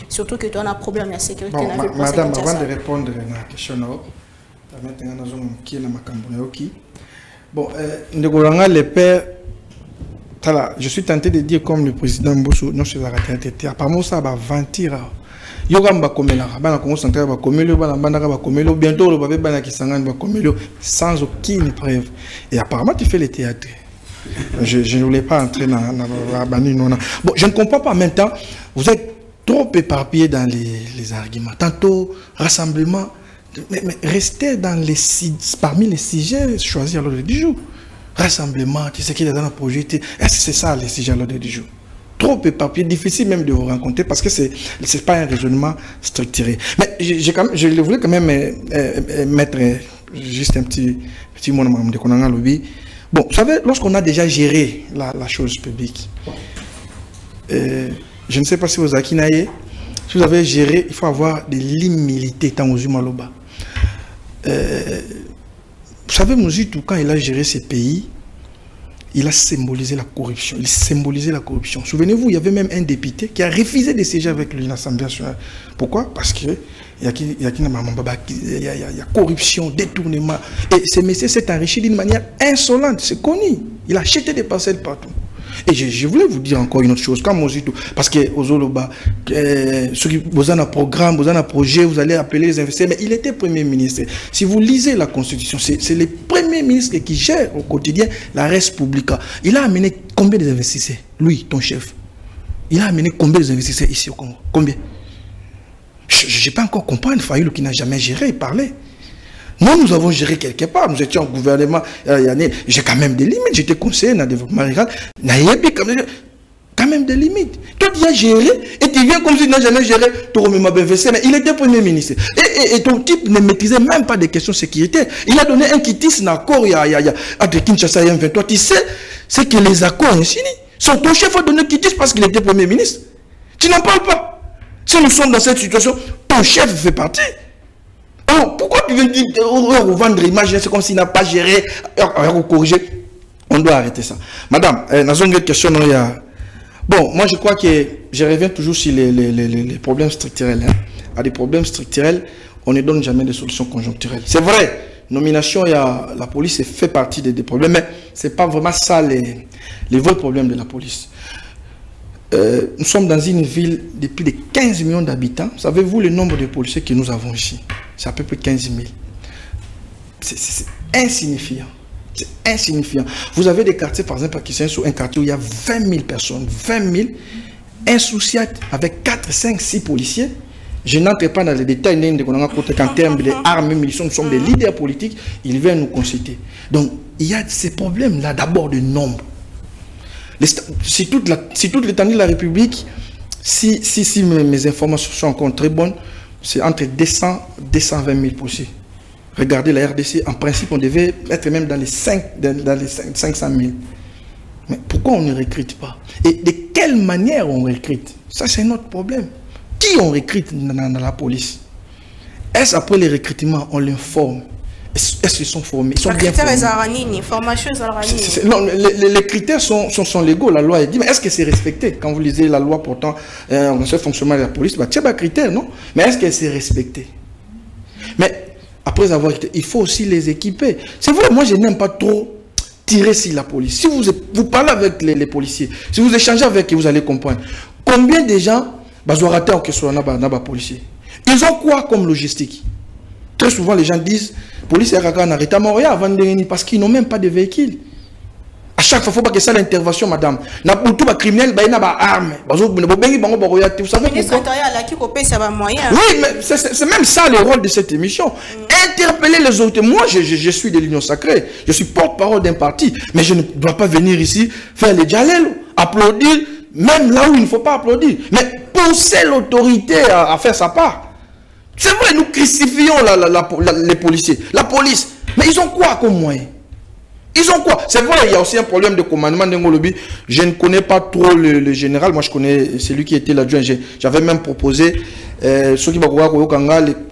[SPEAKER 1] Surtout que tu as un problème de sécurité.
[SPEAKER 4] Madame, avant de répondre à la question, je suis tenté de dire comme le président Mbosso, non, c'est la raté. Apparemment, ça va mentir. Sans aucune preuve. Et apparemment, tu fais le théâtre. Je ne voulais pas entrer dans la banane. Bon, je ne comprends pas en même temps. Vous êtes trop éparpillés dans les arguments. Tantôt, rassemblement. Mais restez dans parmi les sujets choisis à l'ordre du jour. Rassemblement, tu sais qu'il est dans le projet. Est-ce que c'est ça les sujets à l'ordre du jour? Trop éparpillé, difficile même de vous rencontrer parce que ce n'est pas un raisonnement structuré. Mais je voulais quand même mettre juste un petit mot de Konanga Lobby. Bon, vous savez, lorsqu'on a déjà géré la chose publique, je ne sais pas si vous avez si vous avez géré, il faut avoir de l'humilité dans vos Maloba. Vous savez, Mouzitou, quand il a géré ces pays, il a symbolisé la corruption. Il symbolisait la corruption. Souvenez-vous, il y avait même un député qui a refusé de siéger avec lui à l'Assemblée nationale. Pourquoi? Parce que il y a corruption, détournement. Et ce monsieur s'est enrichi d'une manière insolente. C'est connu. Il a acheté des parcelles partout. Et je voulais vous dire encore une autre chose. Parce que vous avez un programme, vous avez un projet, vous allez appeler les investisseurs. Mais il était Premier ministre. Si vous lisez la Constitution, c'est le Premier ministre qui gère au quotidien la res publica. Il a amené combien d'investisseurs? Lui, ton chef. Il a amené combien d'investisseurs ici au Congo? Combien? Je n'ai pas encore compris. Fayoulou qui n'a jamais géré, il parlait. Nous avons géré quelque part. Nous étions au gouvernement. J'ai quand même des limites. J'étais conseiller dans le développement rural. Quand même des limites. Toi, tu as géré et tu viens comme si tu n'as jamais géré. Mais il était Premier ministre. Et ton type ne maîtrisait même pas des questions de sécurité. Il a donné un quitis dans l'accord de Kinshasa et M23. Tu sais, c'est que les accords insignés. Ton chef a donné quitis parce qu'il était Premier ministre. Tu n'en parles pas. Si nous sommes dans cette situation, ton chef fait partie. Alors, pourquoi tu veux dire revendre l'image? C'est comme s'il n'a pas géré, corriger. On doit arrêter ça. Madame, dans une question, bon, moi je crois que je reviens toujours sur les problèmes structurels. Hein. À des problèmes structurels, on ne donne jamais de solutions conjoncturelles. C'est vrai, nomination, la police fait partie des problèmes, mais ce n'est pas vraiment ça les vrais problèmes de la police. Nous sommes dans une ville de plus de 15 millions d'habitants. Savez-vous le nombre de policiers que nous avons ici? C'est à peu près 15 000. C'est insignifiant. C'est insignifiant. Vous avez des quartiers, par exemple, qui sont sur un quartier où il y a 20 000 personnes. 20 000 insouciates avec 4, 5, 6 policiers. Je n'entre pas dans les détails en termes d'armes et munitions. Nous sommes des leaders politiques. Ils viennent nous consulter. Donc, il y a ces problèmes-là d'abord de nombre. Si toute l'étendue de la République, si mes informations sont encore très bonnes, c'est entre 200 et 220 000 policiers. Regardez la RDC, en principe, on devait être même dans les 500 000. Mais pourquoi on ne recrute pas? Et de quelle manière on recrute? Ça, c'est notre problème. Qui on recrute dans la police? Est-ce après les recrutements, on l'informe? Est-ce qu'ils sont formés? Ils sont bien formés. Non, les critères sont légaux. La loi est dit, mais est-ce que c'est respecté? Quand vous lisez la loi portant un seul fonctionnement de la police, il y a des critères, non? Mais est-ce que c'est respecté? Mais après avoir été, il faut aussi les équiper. C'est vrai, moi je n'aime pas trop tirer sur la police. Si vous parlez avec les policiers, si vous échangez avec eux, vous allez comprendre. Combien de gens, policiers, ils ont quoi comme logistique? Très souvent, les gens disent, police est parce qu'ils n'ont même pas de véhicule. À chaque fois, il ne faut pas que ça l'intervention, madame. Pour tout criminel, il y a des armes. Vous savez oui, mais c'est même ça le rôle de cette émission. Interpeller les autres. Moi, je suis de l'Union Sacrée. Je suis porte-parole d'un parti. Mais je ne dois pas venir ici faire les djalels, applaudir, même là où il ne faut pas applaudir. Mais pousser l'autorité à faire sa part. C'est vrai, nous crucifions les policiers, la police. Mais ils ont quoi comme moyen? Ils ont quoi? C'est vrai, il y a aussi un problème de commandement d'Engolobi. Je ne connais pas trop le général. Moi, je connais celui qui était l'adjoint. J'avais même proposé ceux qui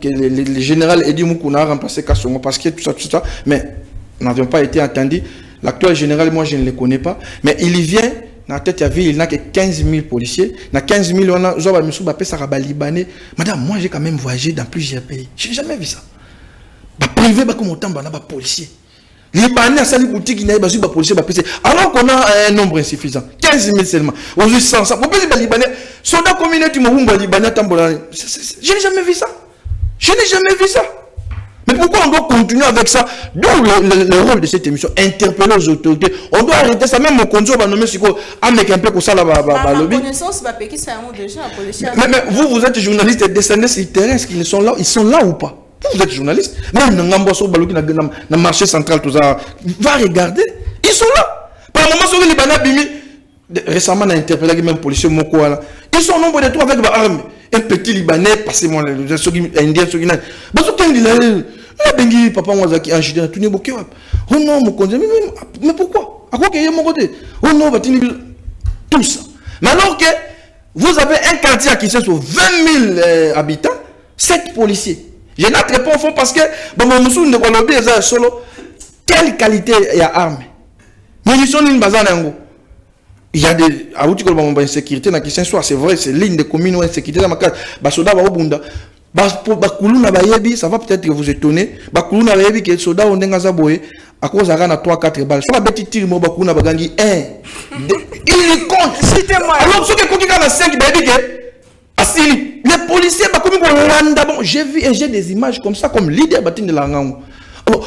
[SPEAKER 4] le général Edi Moukouna a remplacé Kassongo parce que tout ça. Mais nous n'avions pas été entendus. L'actuel général, moi, je ne le connais pas. Mais il y vient. Dans la tête, il n'a que 15 000 policiers. Dans 15 000, on a Libanais. Madame, moi, j'ai quand même voyagé dans plusieurs pays. Je n'ai jamais vu ça. Privé, comme autant, policiers. Libanais, ça, les boutiques, il y a des policiers. Alors qu'on a un nombre insuffisant. 15 000 seulement. Aujourd'hui, 100. Vous pouvez dire, Libanais, soldats communautés, Libanais, je n'ai jamais vu ça. Je n'ai jamais vu ça. Mais pourquoi on doit continuer avec ça? D'où le rôle de cette émission, interpeller les autorités. On doit arrêter ça, même au contrôle, on va nommer avec un peu comme ça, mais vous êtes journaliste et descendez sur le terrain, est-ce qu'ils sont là? Ils sont là ou pas? Vous êtes journaliste. Même dans le marché central, tout ça, va regarder. Ils sont là. Par le moment, sur les Libanais, récemment, on a interpellé même policier Mokoala. Ils sont au nombre de 3 avec des armes. Un petit Libanais, passez-moi, les Indiens, ceux qui n'ont papa, oh non, mais pourquoi? À quoi qu'il y a mon côté? Oh non, tout ça. Mais alors que vous avez un quartier qui sont sur 20 000 habitants, 7 policiers. Je n'entre pas au fond parce que, quelle qualité il y a armes? Munitions ni bazana yango. Il y a des insécurité dans question soit c'est vrai c'est ligne de commune ou insécurité dans ma case. Basoda ba obunda. Bakulu na bayebi ça va peut-être vous étonner. Bakulu na bayebi que soda ondenga za boye à cause à 3-4 balles. Soit petit tir mo bakulu na bagangi 1. Il compte. Citez-moi. Alors ceux qui comptent dans 5 bayebi que asili les policiers bakomi ko landa bon j'ai vu et j'ai des images comme ça comme leader batine de la ngam. Alors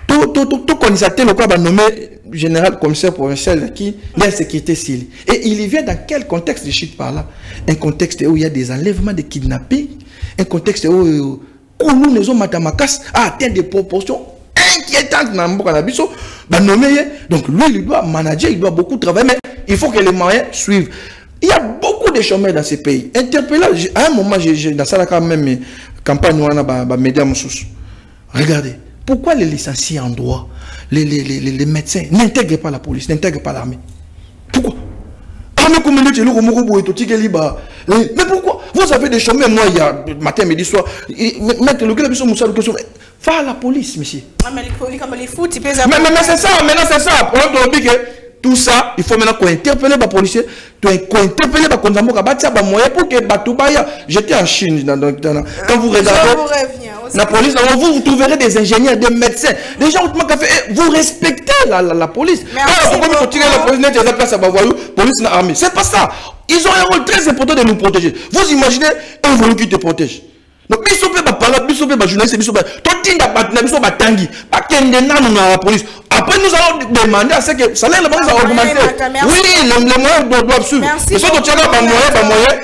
[SPEAKER 4] tout constaté le quoi va nommer général commissaire provincial qui a sécurité civile. Et il y vient dans quel contexte de chute par là? Un contexte où il y a des enlèvements, des kidnappings, un contexte où nous matamakas a atteint des proportions inquiétantes dans le Canabiso. Donc lui, il doit manager, il doit beaucoup travailler, mais il faut que les moyens suivent. Il y a beaucoup de chômeurs dans ces pays. Interpellé, à un moment, j'ai dans ça quand même campagne où on a médias. Regardez. Pourquoi les licenciés en droit, les médecins n'intègrent pas la police, n'intègrent pas l'armée? Pourquoi? Mais pourquoi? Vous avez des chômeurs, moi, il y a matin, midi, soir. Mettre le gars, va à la police, monsieur. Mais c'est ça, maintenant c'est ça. Tout ça, il faut maintenant qu'on interpelle les policiers, qu'on interpelle les moyens pour que Batubaya. J'étais en Chine, quand vous regardez la police, vous trouverez des ingénieurs, des médecins, des gens vous respectez la police. C'est pas ça. Ils ont un rôle très important de nous protéger. Vous imaginez un volant qui te protège. Donc, la police. Après, nous allons demander à ce que ça l'air va augmenter. Oui, les moyens doivent suivre. Mais si tu as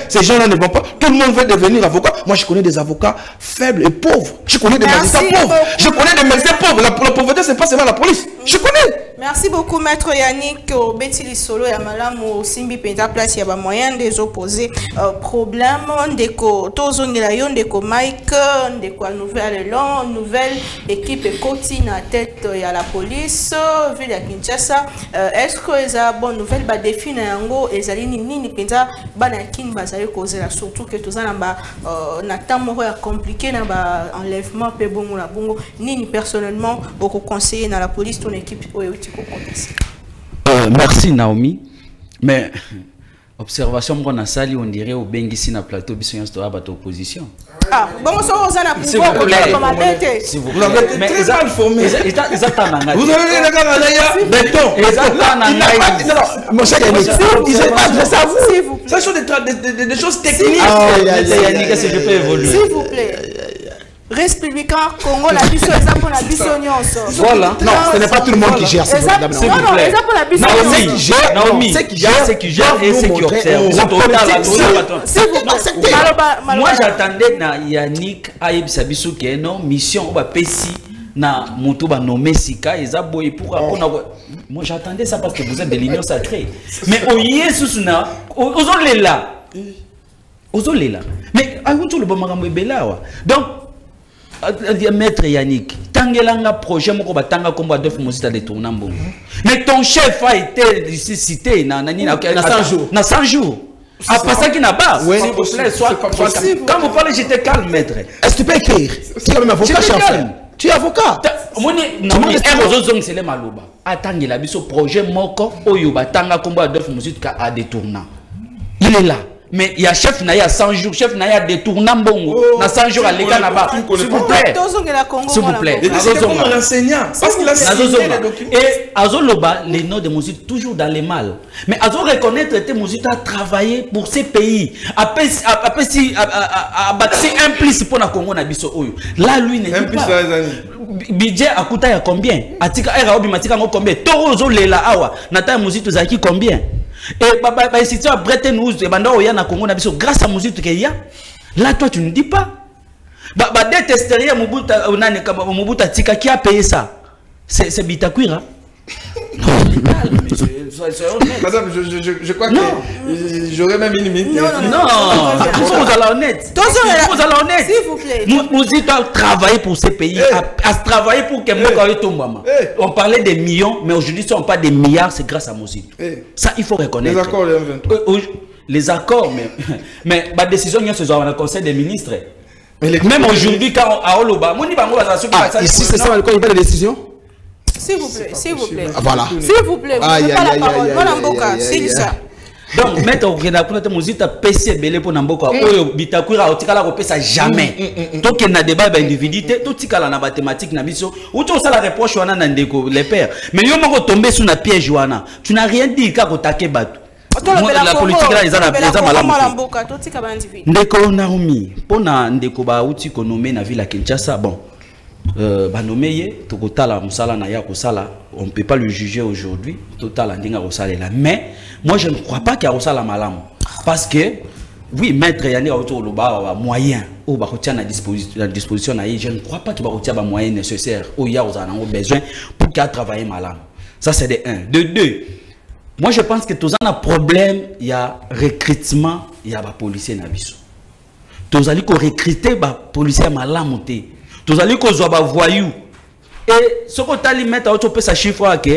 [SPEAKER 4] ces gens-là ne vont pas. Tout le monde veut devenir avocat. Moi, je connais des avocats faibles et pauvres. Je connais des magistrats pauvres. Je connais des médecins pauvres. La pauvreté, c'est pas seulement la police. Je connais.
[SPEAKER 1] Merci beaucoup, Maître Yannick. Betili Solo et Amalam Simbi Penta Place, il y a moyen de opposer problème. Ndeko Tozongelayon, Ndeko Mike, Ndeko nouvelle équipe et côté na tête il y a la police, ville de Kinshasa. Est-ce que les bonnes nouvelles ba défi na yango ezali nini penta bana kin bazali causer surtout que tous na temps moko ya compliqué na ba enlèvement pe bongo la bongo nini personnellement beaucoup conseiller na la police ton équipe
[SPEAKER 5] merci Naomi, mais observation qu'on a sali on dirait au Bengisi na plateau biso story ba opposition.
[SPEAKER 1] Ah bon ça on a pouvoir
[SPEAKER 5] si vous plaît mais très mal formé. Vous avez les gars là béton mon cher Yannick ça sont des choses techniques. Yannick si je peux évoluer
[SPEAKER 1] s'il vous plaît. Républicain Congo la biso eza pour la biso nyonso. Voilà.
[SPEAKER 3] Non, ce n'est pas tout le monde qui gère.
[SPEAKER 1] S'il vous plaît. Eza pour la biso nyonso.
[SPEAKER 5] Naomi, c'est qui gère et c'est qui observe. Moi j'attendais na Yannick ayebisa biso que non mission ba pesi na moto ba nommé Sika eza boy pour moi j'attendais ça parce que vous êtes de l'union sacrée. Mais oye susuna ozolela. Mais ayuto le bomakambo ebelawa. Donc Maître Yannick, tangelanga projet moko batanga kombo Adolphe Mosita de Tournambo. Mais ton chef a été ici cité na 100 jours. Na 100 jours. Après ça qui n'a pas. S'il vous plaît, soit quand vous parlez, j'étais calme, maître.
[SPEAKER 3] Est-ce que tu peux écrire? Tu es avocat, chef. Tu es avocat.
[SPEAKER 5] C'est le maloba. Attangela biso projet moko oyo batanga kombo Adolphe Mosita à détournant. Il est là. Mais il y a chef Naya 100 jours, chef Naya détournant bongo, na 100 jours à l'école là-bas. S'il vous plaît. S'il vous plaît.
[SPEAKER 4] C'est comme un enseignant. Parce qu'il a signé les documents.
[SPEAKER 5] Et Azoloba, les noms de Mosita toujours dans les mal. Mais Azo reconnaître que Mosita a travaillé pour ces pays. Après si abattu un plus pour na Congo na biso oyo. Là lui n'est pas. Budget à coûté à combien? Atika era obi matika ngo combien? Toro lela awa. Nata Mosita zaki combien? Et si tu as Bretton Woods et Banda Oya na Congo na biso grâce à Mosita qu'il y a. Là toi tu ne dis pas. Détesteria Mobuta Tika qui a payé ça. C'est Bitakwira.
[SPEAKER 4] Madame, je crois que j'aurais même une minute.
[SPEAKER 5] Non, vous allez honnête.
[SPEAKER 1] S'il vous plaît.
[SPEAKER 5] Nous avons travaillé pour ces pays, à travailler pour que on parlait des millions, mais aujourd'hui, si on parle des milliards, c'est grâce à Mosita. Ça, il faut reconnaître.
[SPEAKER 4] Les accords,
[SPEAKER 5] les accords, mais la décision, c'est dans le Conseil des ministres. Même aujourd'hui, quand à Oloba,
[SPEAKER 3] ici, c'est ça, il y a des décisions.
[SPEAKER 1] S'il vous plaît, s'il vous plaît.
[SPEAKER 3] Voilà.
[SPEAKER 1] S'il vous plaît, vous n'avez pas la parole. Voilà, Mboka, c'est ça.
[SPEAKER 5] Donc, maître Okenda, pour notre musique, PC belé pour Namboka. Oyo, Bitakura, Otikala, Opesa jamais. Donc, il y a débat d'individualité, tout Tikala na mathématique, Nabiso, ou tout ça la reproche, Wana Nandeko, les pères. Mais yo, moko tombé sous la piège, Wana. Tu n'as rien dit, quand tu Batu. La politique là, ils ont malade. Ndeko Naomi, pona ndeko ba uti konomé na ville à Kinshasa, bon. Banomeye, Tokotala, Moussala, Naya, Kosala, on ne peut pas le juger aujourd'hui. Total, Andinga, Rosala est là. Mais moi, je ne crois pas qu'il y a Rosala Malam. Parce que, oui, maître Yanné, autour de moyen, ou Barotia à disposition, je ne crois pas qu'il y a des moyens nécessaires, où il y a besoin pour qu'il y ait travaillé Malam. Ça, c'est de 1. De 2, moi, je pense que tous un problème, il y a recrutement, il y a des policiers Nabiso. Tous allez recruter des policiers Malam. Tous allez qu'on soit voyous. Et ce qu'on t'a mis à autour de sa chiffre que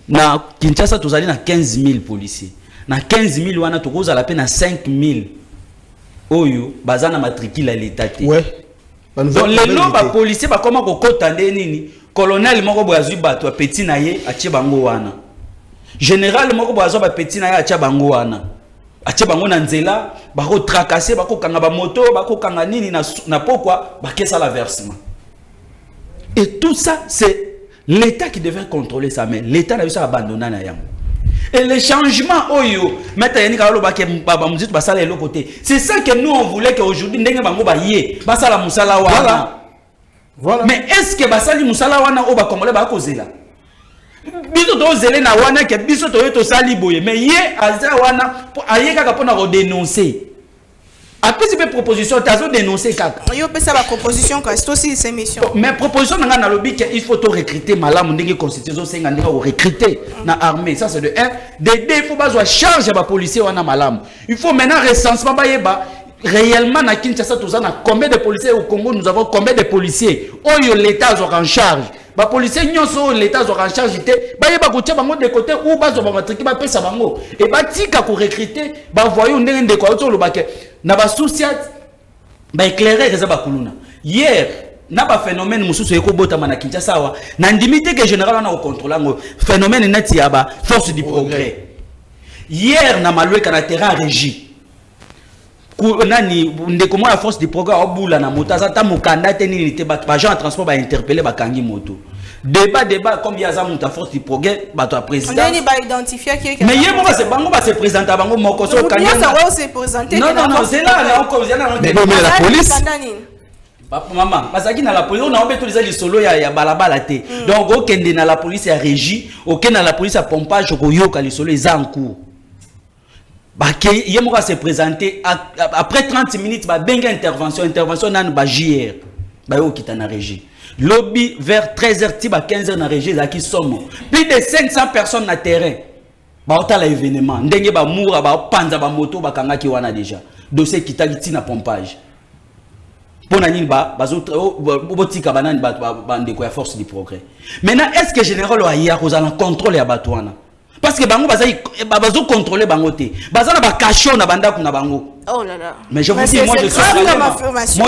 [SPEAKER 5] na Kinshasa tous allez na 15 000 policiers. Na 15 000 wana to cause à la peine à 5 000. Oyo bazana matricule à l'état.
[SPEAKER 3] Ouais.
[SPEAKER 5] Donc les lots ba policiers ba comment ko kotande nini colonel moko boazu bato petit na ye atie bango wana. Général moko boazu ba petit na ye atie bango wana. Atie bango na nzela ba ko tracasser ba ko kanga ba moto ba ko kanga nini na pokwa ba kessa la versement. Et tout ça, c'est l'État qui devait contrôler ça, mais l'État n'a pas abandonné. Et les changements, c'est ça que nous on voulait qu'aujourd'hui, voilà. Mais est-ce que Basali Moussala Wana Oba Komole Bakoze là? Biso to zele na wana ke biso to yeto sali boye, mais ye aza wana ayeka kapona ko dénoncer. Après ces propositions, tu as dénoncé kaka.
[SPEAKER 1] Yo pesa ba proposition quoi, c'est aussi ces missions.
[SPEAKER 5] Mais proposition nga na lobby il faut to recruter malamu ndenge constitution senga ndenge ko recruter na armée, ça c'est de 1. De 2, il faut pas charge ba policiers wana malamu. Il faut maintenant recensement ba yeba réellement na Kinshasa tous na combien de policiers au Congo, nous avons combien de policiers. Oyo l'état est en charge. Ba policiers nyonso l'état est en charge té ba yeba ko tia bango de côté ou ba zo ba matriki ba pesa bango et ba tika ko recruter ba voyou ndenge ndeko auto lo baké na ba souciat ba éclairer reza ba kuluna. Hier na ba phénomène mususu eko bota mana Kinshasa wa na ndimité que général na ko contrôler ngo phénomène neti ya ba force du progrès. Hier na malwe kana terrain régie nani ndeko mo la force du progrès obula na moto azata mukanda te nini te ba gens en transport ba interpeller ba kangi moto débat comme ya za muta force du progrès ba to président
[SPEAKER 1] on ba identifier qui
[SPEAKER 5] mais yé mo ba se bango ba se présenter bango moko so kangi
[SPEAKER 1] ça va se présenter
[SPEAKER 5] non c'est là là encore mais
[SPEAKER 3] la police
[SPEAKER 5] maman parce que na la police on a obéi tous les solo ya balabala te donc okende na la police ya régie okende na la police à pompage ko yoka les solo les en cours. Il va se présenter après 30 minutes, intervention dans le JR. Qui est en régie. Lobby vers 13h, 15h dans la régie, qui sommes plus de 500 personnes dans le terrain. Bah, l'événement. Ndenge ba moura, ba panza, ba moto, ba kanga ki wana déjà. Dossier qui t'a dit na pompage. Pour nani ba, botika banane ba ndeko ya force du progrès. Maintenant, est-ce que général a hier aux contrôle ya batouana? Parce que bango bazo contrôler bango té. Bazana ba cachot na banda kuna bango.
[SPEAKER 1] Oh là là.
[SPEAKER 5] Mais je vous dis moi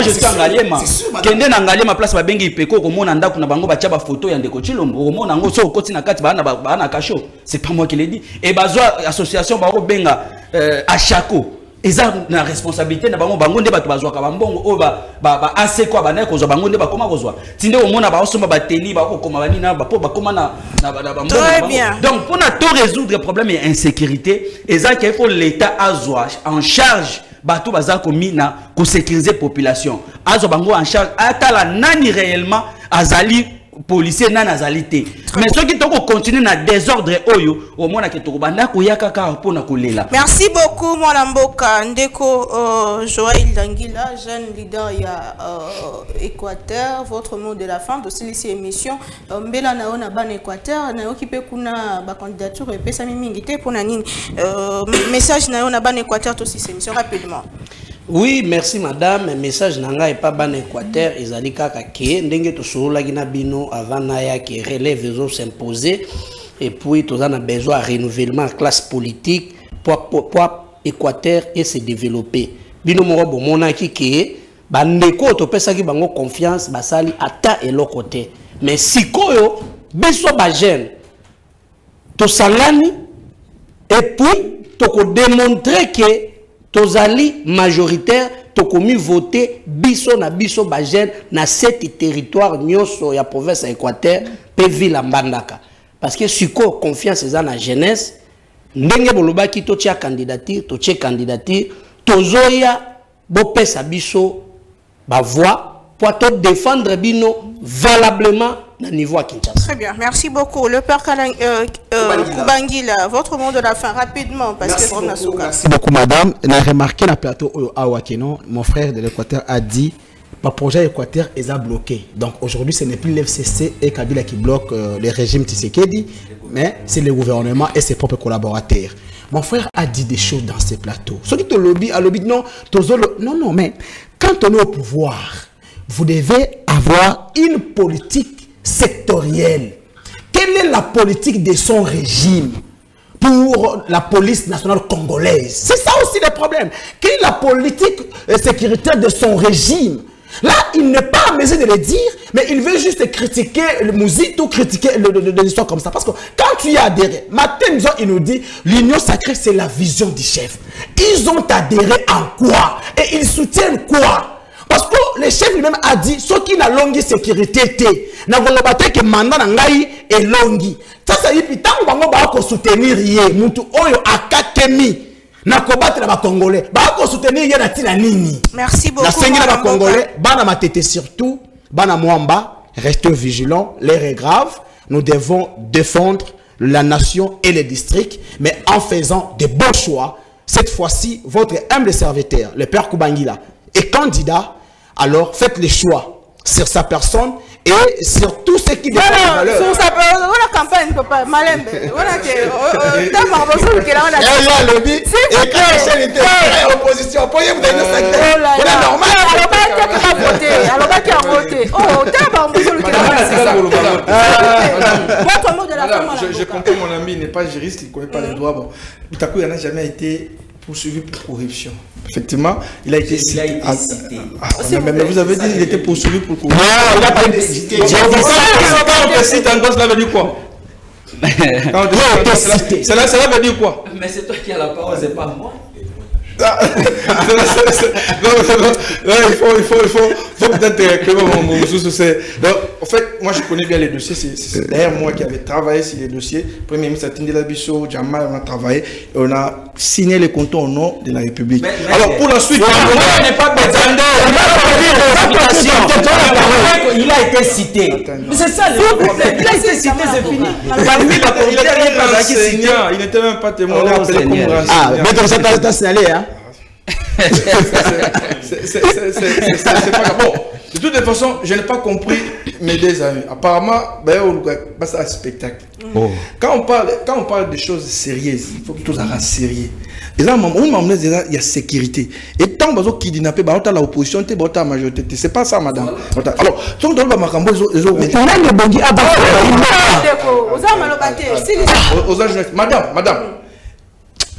[SPEAKER 5] je suis Ngaliema. Kende na Ngaliema place ba bengi ipeko ko mona ndako na bango ba tia ba photo ya ndeko Chilombo. Ko mona ngo so koti na kati bana cachot. C'est pas moi qui l'ai dit. Et bazo association ba ko benga Achako. Ils ont la responsabilité de bango nde bato bazwa ka bambongo o ba ase kwa bana ko zo bango nde ba koma ko zo tinde o mona ba osoma ba teni ba ko koma bani na ba po ba koma na bambongo.
[SPEAKER 1] Très bien.
[SPEAKER 5] Donc pour na to résoudre le problème et insécurité et ça qu'il faut l'état azwa en charge bato baza komi na ko sécuriser population azo bango en charge atala nani réellement azali policier nan azalité mais ceux qui toko continuer na désordre oyo au moins que toko banda ko yakaka pona kolela.
[SPEAKER 1] Merci beaucoup Mwana Mboka ndeko Joël Dangila, jeune leader ya Équateur. Votre mot de la fin de cette émission mbela na ona ban Équateur na occupé kuna ba candidature et pesa mingi te pona nini message na ona ban Équateur to cette émission rapidement.
[SPEAKER 2] Oui, merci madame. Message nanga et pas ban Équateur, ezali kaka ke ndenge to solo gina bino avant naya qui relève les s'imposer et puis tous on a besoin de renouvellement classe politique pour Équateur et se développer. Bino morobo monaki ke bandeko to pesa ki bango confiance basali ata et l'autre côté. Mais sikoyo biso ba jeune tosangani et puis toko démontrer que tozali majoritaire tokomi voter biso na biso ba jeune na cet territoire nyonso ya province ya Équateur pe ville Mbandaka parce que siko confiance eza na jeunesse ndenge bolobaki totia candidature tozoya bopesa biso ba voix pour te défendre bino valablement au niveau à Kinshasa.
[SPEAKER 1] Très bien, merci beaucoup. Le père Kubangila, votre mot de la fin, rapidement, parce
[SPEAKER 3] merci beaucoup, madame. On a remarqué la plateau à Wakeno, mon frère de l'Équateur a dit le projet Équateur est bloqué. Donc aujourd'hui, ce n'est plus l'FCC et Kabila qui bloquent le régime Tshisekedi, mais c'est le gouvernement et ses propres collaborateurs. Mon frère a dit des choses dans ces plateaux. Ce qui te lobby, non, mais quand on est au pouvoir, vous devez avoir une politique sectorielle. Quelle est la politique de son régime pour la police nationale congolaise? C'est ça aussi le problème. Quelle est la politique sécuritaire de son régime? Là, il n'est pas en mesure de le dire, mais il veut juste critiquer le musique ou critiquer des histoires comme ça. Parce que quand tu y as adhéré, Martin, il nous dit, l'union sacrée, c'est la vision du chef. Ils ont adhéré en quoi? Et ils soutiennent quoi? Parce que le chef lui-même a dit, ce qui n'a longue sécurité, n'a pas que mandat n'angai et longue. Ça y est, puis tant qu'on va soutenir yé, mutu oyo akatemi. Na kobattre na Congolais, ba ko soutenir yé na tina nini.
[SPEAKER 1] Merci beaucoup.
[SPEAKER 3] Na sengi na Congolais, bana matete surtout, bana mwamba, restez vigilants, l'air est grave. Nous devons défendre la nation et les districts, mais en faisant de bons choix. Cette fois-ci, votre humble serviteur, le père Kubangila, est candidat. Alors faites les choix sur sa personne et sur tout ce qui dépend de valeur.
[SPEAKER 1] Sur sa personne, la campagne ne peut pas malembe. Voilà que d'abord on que là on a.
[SPEAKER 3] Il y a le but et quand la chaîne était opposition, pour vous donner ça. Voilà normal.
[SPEAKER 1] Alors pas qui a voté, alors pas qui a voté. Oh, d'abord on que là. Votre mot de la fin.
[SPEAKER 4] Je comprends, mon ami n'est pas juriste, il ne connaît pas les droits. Bon, Itakou n'a jamais été poursuivi pour corruption. Effectivement, il a été cité. Mais vous avez dit qu'il était poursuivi pour corruption.
[SPEAKER 3] Non, il n'a pas été cité.
[SPEAKER 4] Quand on te cite en gros, cela veut dire quoi? Cela veut dire quoi?
[SPEAKER 5] Mais c'est toi qui as la parole, c'est pas moi.
[SPEAKER 4] Il faut peut-être que donc, en fait, moi je connais bien les dossiers. C'est d'ailleurs moi qui avais travaillé sur les dossiers. Premier ministre Tindela Bisso, Jamal, on a travaillé et on a signé les comptes au nom de la République. Alors pour la suite,
[SPEAKER 5] on n'est pas il a été cité. C'est ça le problème. Il a été cité, c'est fini.
[SPEAKER 4] Il n'était même pas témoin.
[SPEAKER 3] Ah, mais comme ça, t'as signalé, hein?
[SPEAKER 4] C'est pas grave. Bon, de toute façon, je n'ai pas compris mes deux amis. Apparemment, c'est un spectacle. Oh. Quand on parle de choses sérieuses, il faut que tout soit sérieux. Et là, il y a sécurité. Et tant que vous kidnappez, vous avez l'opposition, vous avez la majorité. C'est pas ça, madame. Alors, si vous avez la madame.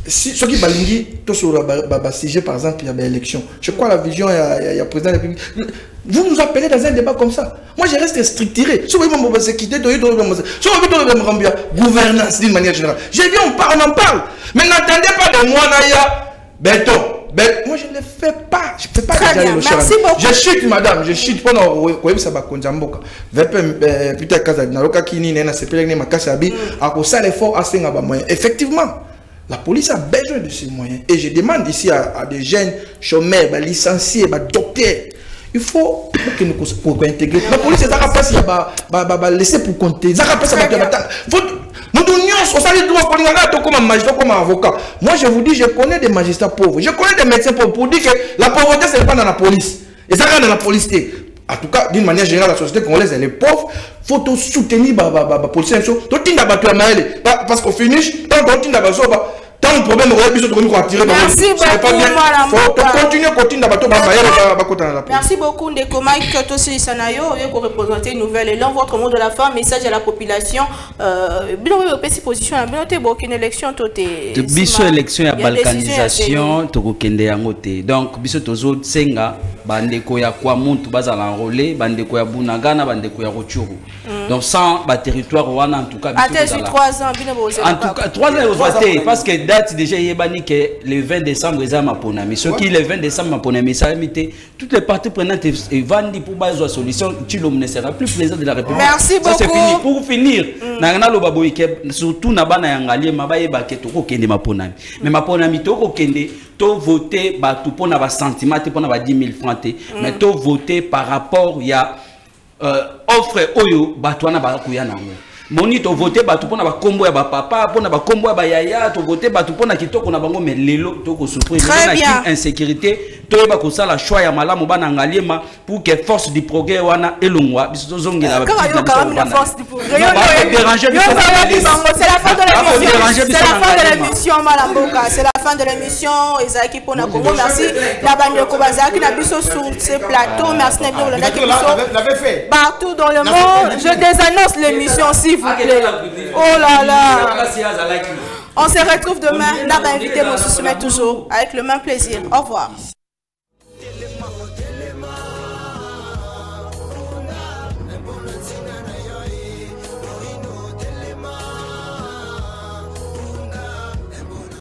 [SPEAKER 4] Si ce qui balingi, tout sur le sujet, par exemple, il y a des élections. Je crois la vision, il y a président de la République. Vous nous appelez dans un débat comme ça. Moi, je reste structuré. Si vous voulez me quitter, si vous voulez me gouvernance d'une manière générale. Je viens, on en parle. Mais n'attendez pas de moi, Naya. Béton. Moi, je ne le fais pas. Je ne fais pas
[SPEAKER 1] déjà le merci beaucoup.
[SPEAKER 4] Je chute, madame. Je chute pendant que ça va konjamboka. Putain, Kaza, Naroka Kini, Nena, Sepelek, Makasabi, à cause de l'effort à Singaba moyen. Effectivement. La police a besoin de ces moyens. Et je demande ici à des jeunes chômeurs, licenciés, docteurs. Il faut que nous intégrer. La police est à laisser pour compter. Nous comme magistrat, comme avocat. Moi, je vous dis, je connais des magistrats pauvres. Je connais des médecins pauvres pour dire que la pauvreté, ce n'est pas dans la police. Et ça reste dans la police. En tout cas, d'une manière générale, la société congolaise, elle est pauvre. Il faut tout soutenir la police. Parce qu'on finit, tant qu'on tant problème,
[SPEAKER 1] merci beaucoup, merci beaucoup, Ndeko Mike Tosi Sanayo, pour représenter une nouvelle élan. Votre mot de la fin, message à la population. Position, une élection,
[SPEAKER 5] biso élection ya balkanisation, tokokende yango te. Donc biso tozo senga bandeko ya kwa muntu bazala enrôler, bandeko ya Bunagana, bandeko ya Rutshuru. Donc sans territoire en tout cas.
[SPEAKER 1] Attends, 3 ans,
[SPEAKER 5] en tout cas, 3 ans parce que date déjà yebani que le 20 décembre ils ma ponami. Ce qui le 20 décembre ma ponami ça limité toutes les parties prenantes et vendent pour base de solution. Chilo ne sera plus président de la République.
[SPEAKER 1] Merci beaucoup.
[SPEAKER 5] Ça c'est fini. Pour finir, nangana lo baboy surtout na bana yangali mabaye baketo ko kende ma ponami. Mais ma ponami to ko kende to voter ba tout pour na ba sentiment pour na ba 10 000 francs mais to voter par rapport il y a offre oyo batwana ba kuya nango. Moni to voter batu pona ba kombo ya ba papa pona ba kombo ya ba yaya to voter batu pona kitoko na bango mais lelo to ko souffrir na insécurité to ba ko sala choix ya malamu bana ngaliema pour que force du progrès wana elongwa biso zongela ba
[SPEAKER 1] force du progrès c'est la fin de l'émission Malamboka c'est la fin de l'émission Ezaki pona Congo merci la bande ko bazaki na biso sur ce plateau merci na biso la biso partout dans le monde je désannonce l'émission s'il vous plaît. Oh là là. On se retrouve demain. N'a pas invité mon souci, mais toujours avec le même plaisir. Au revoir.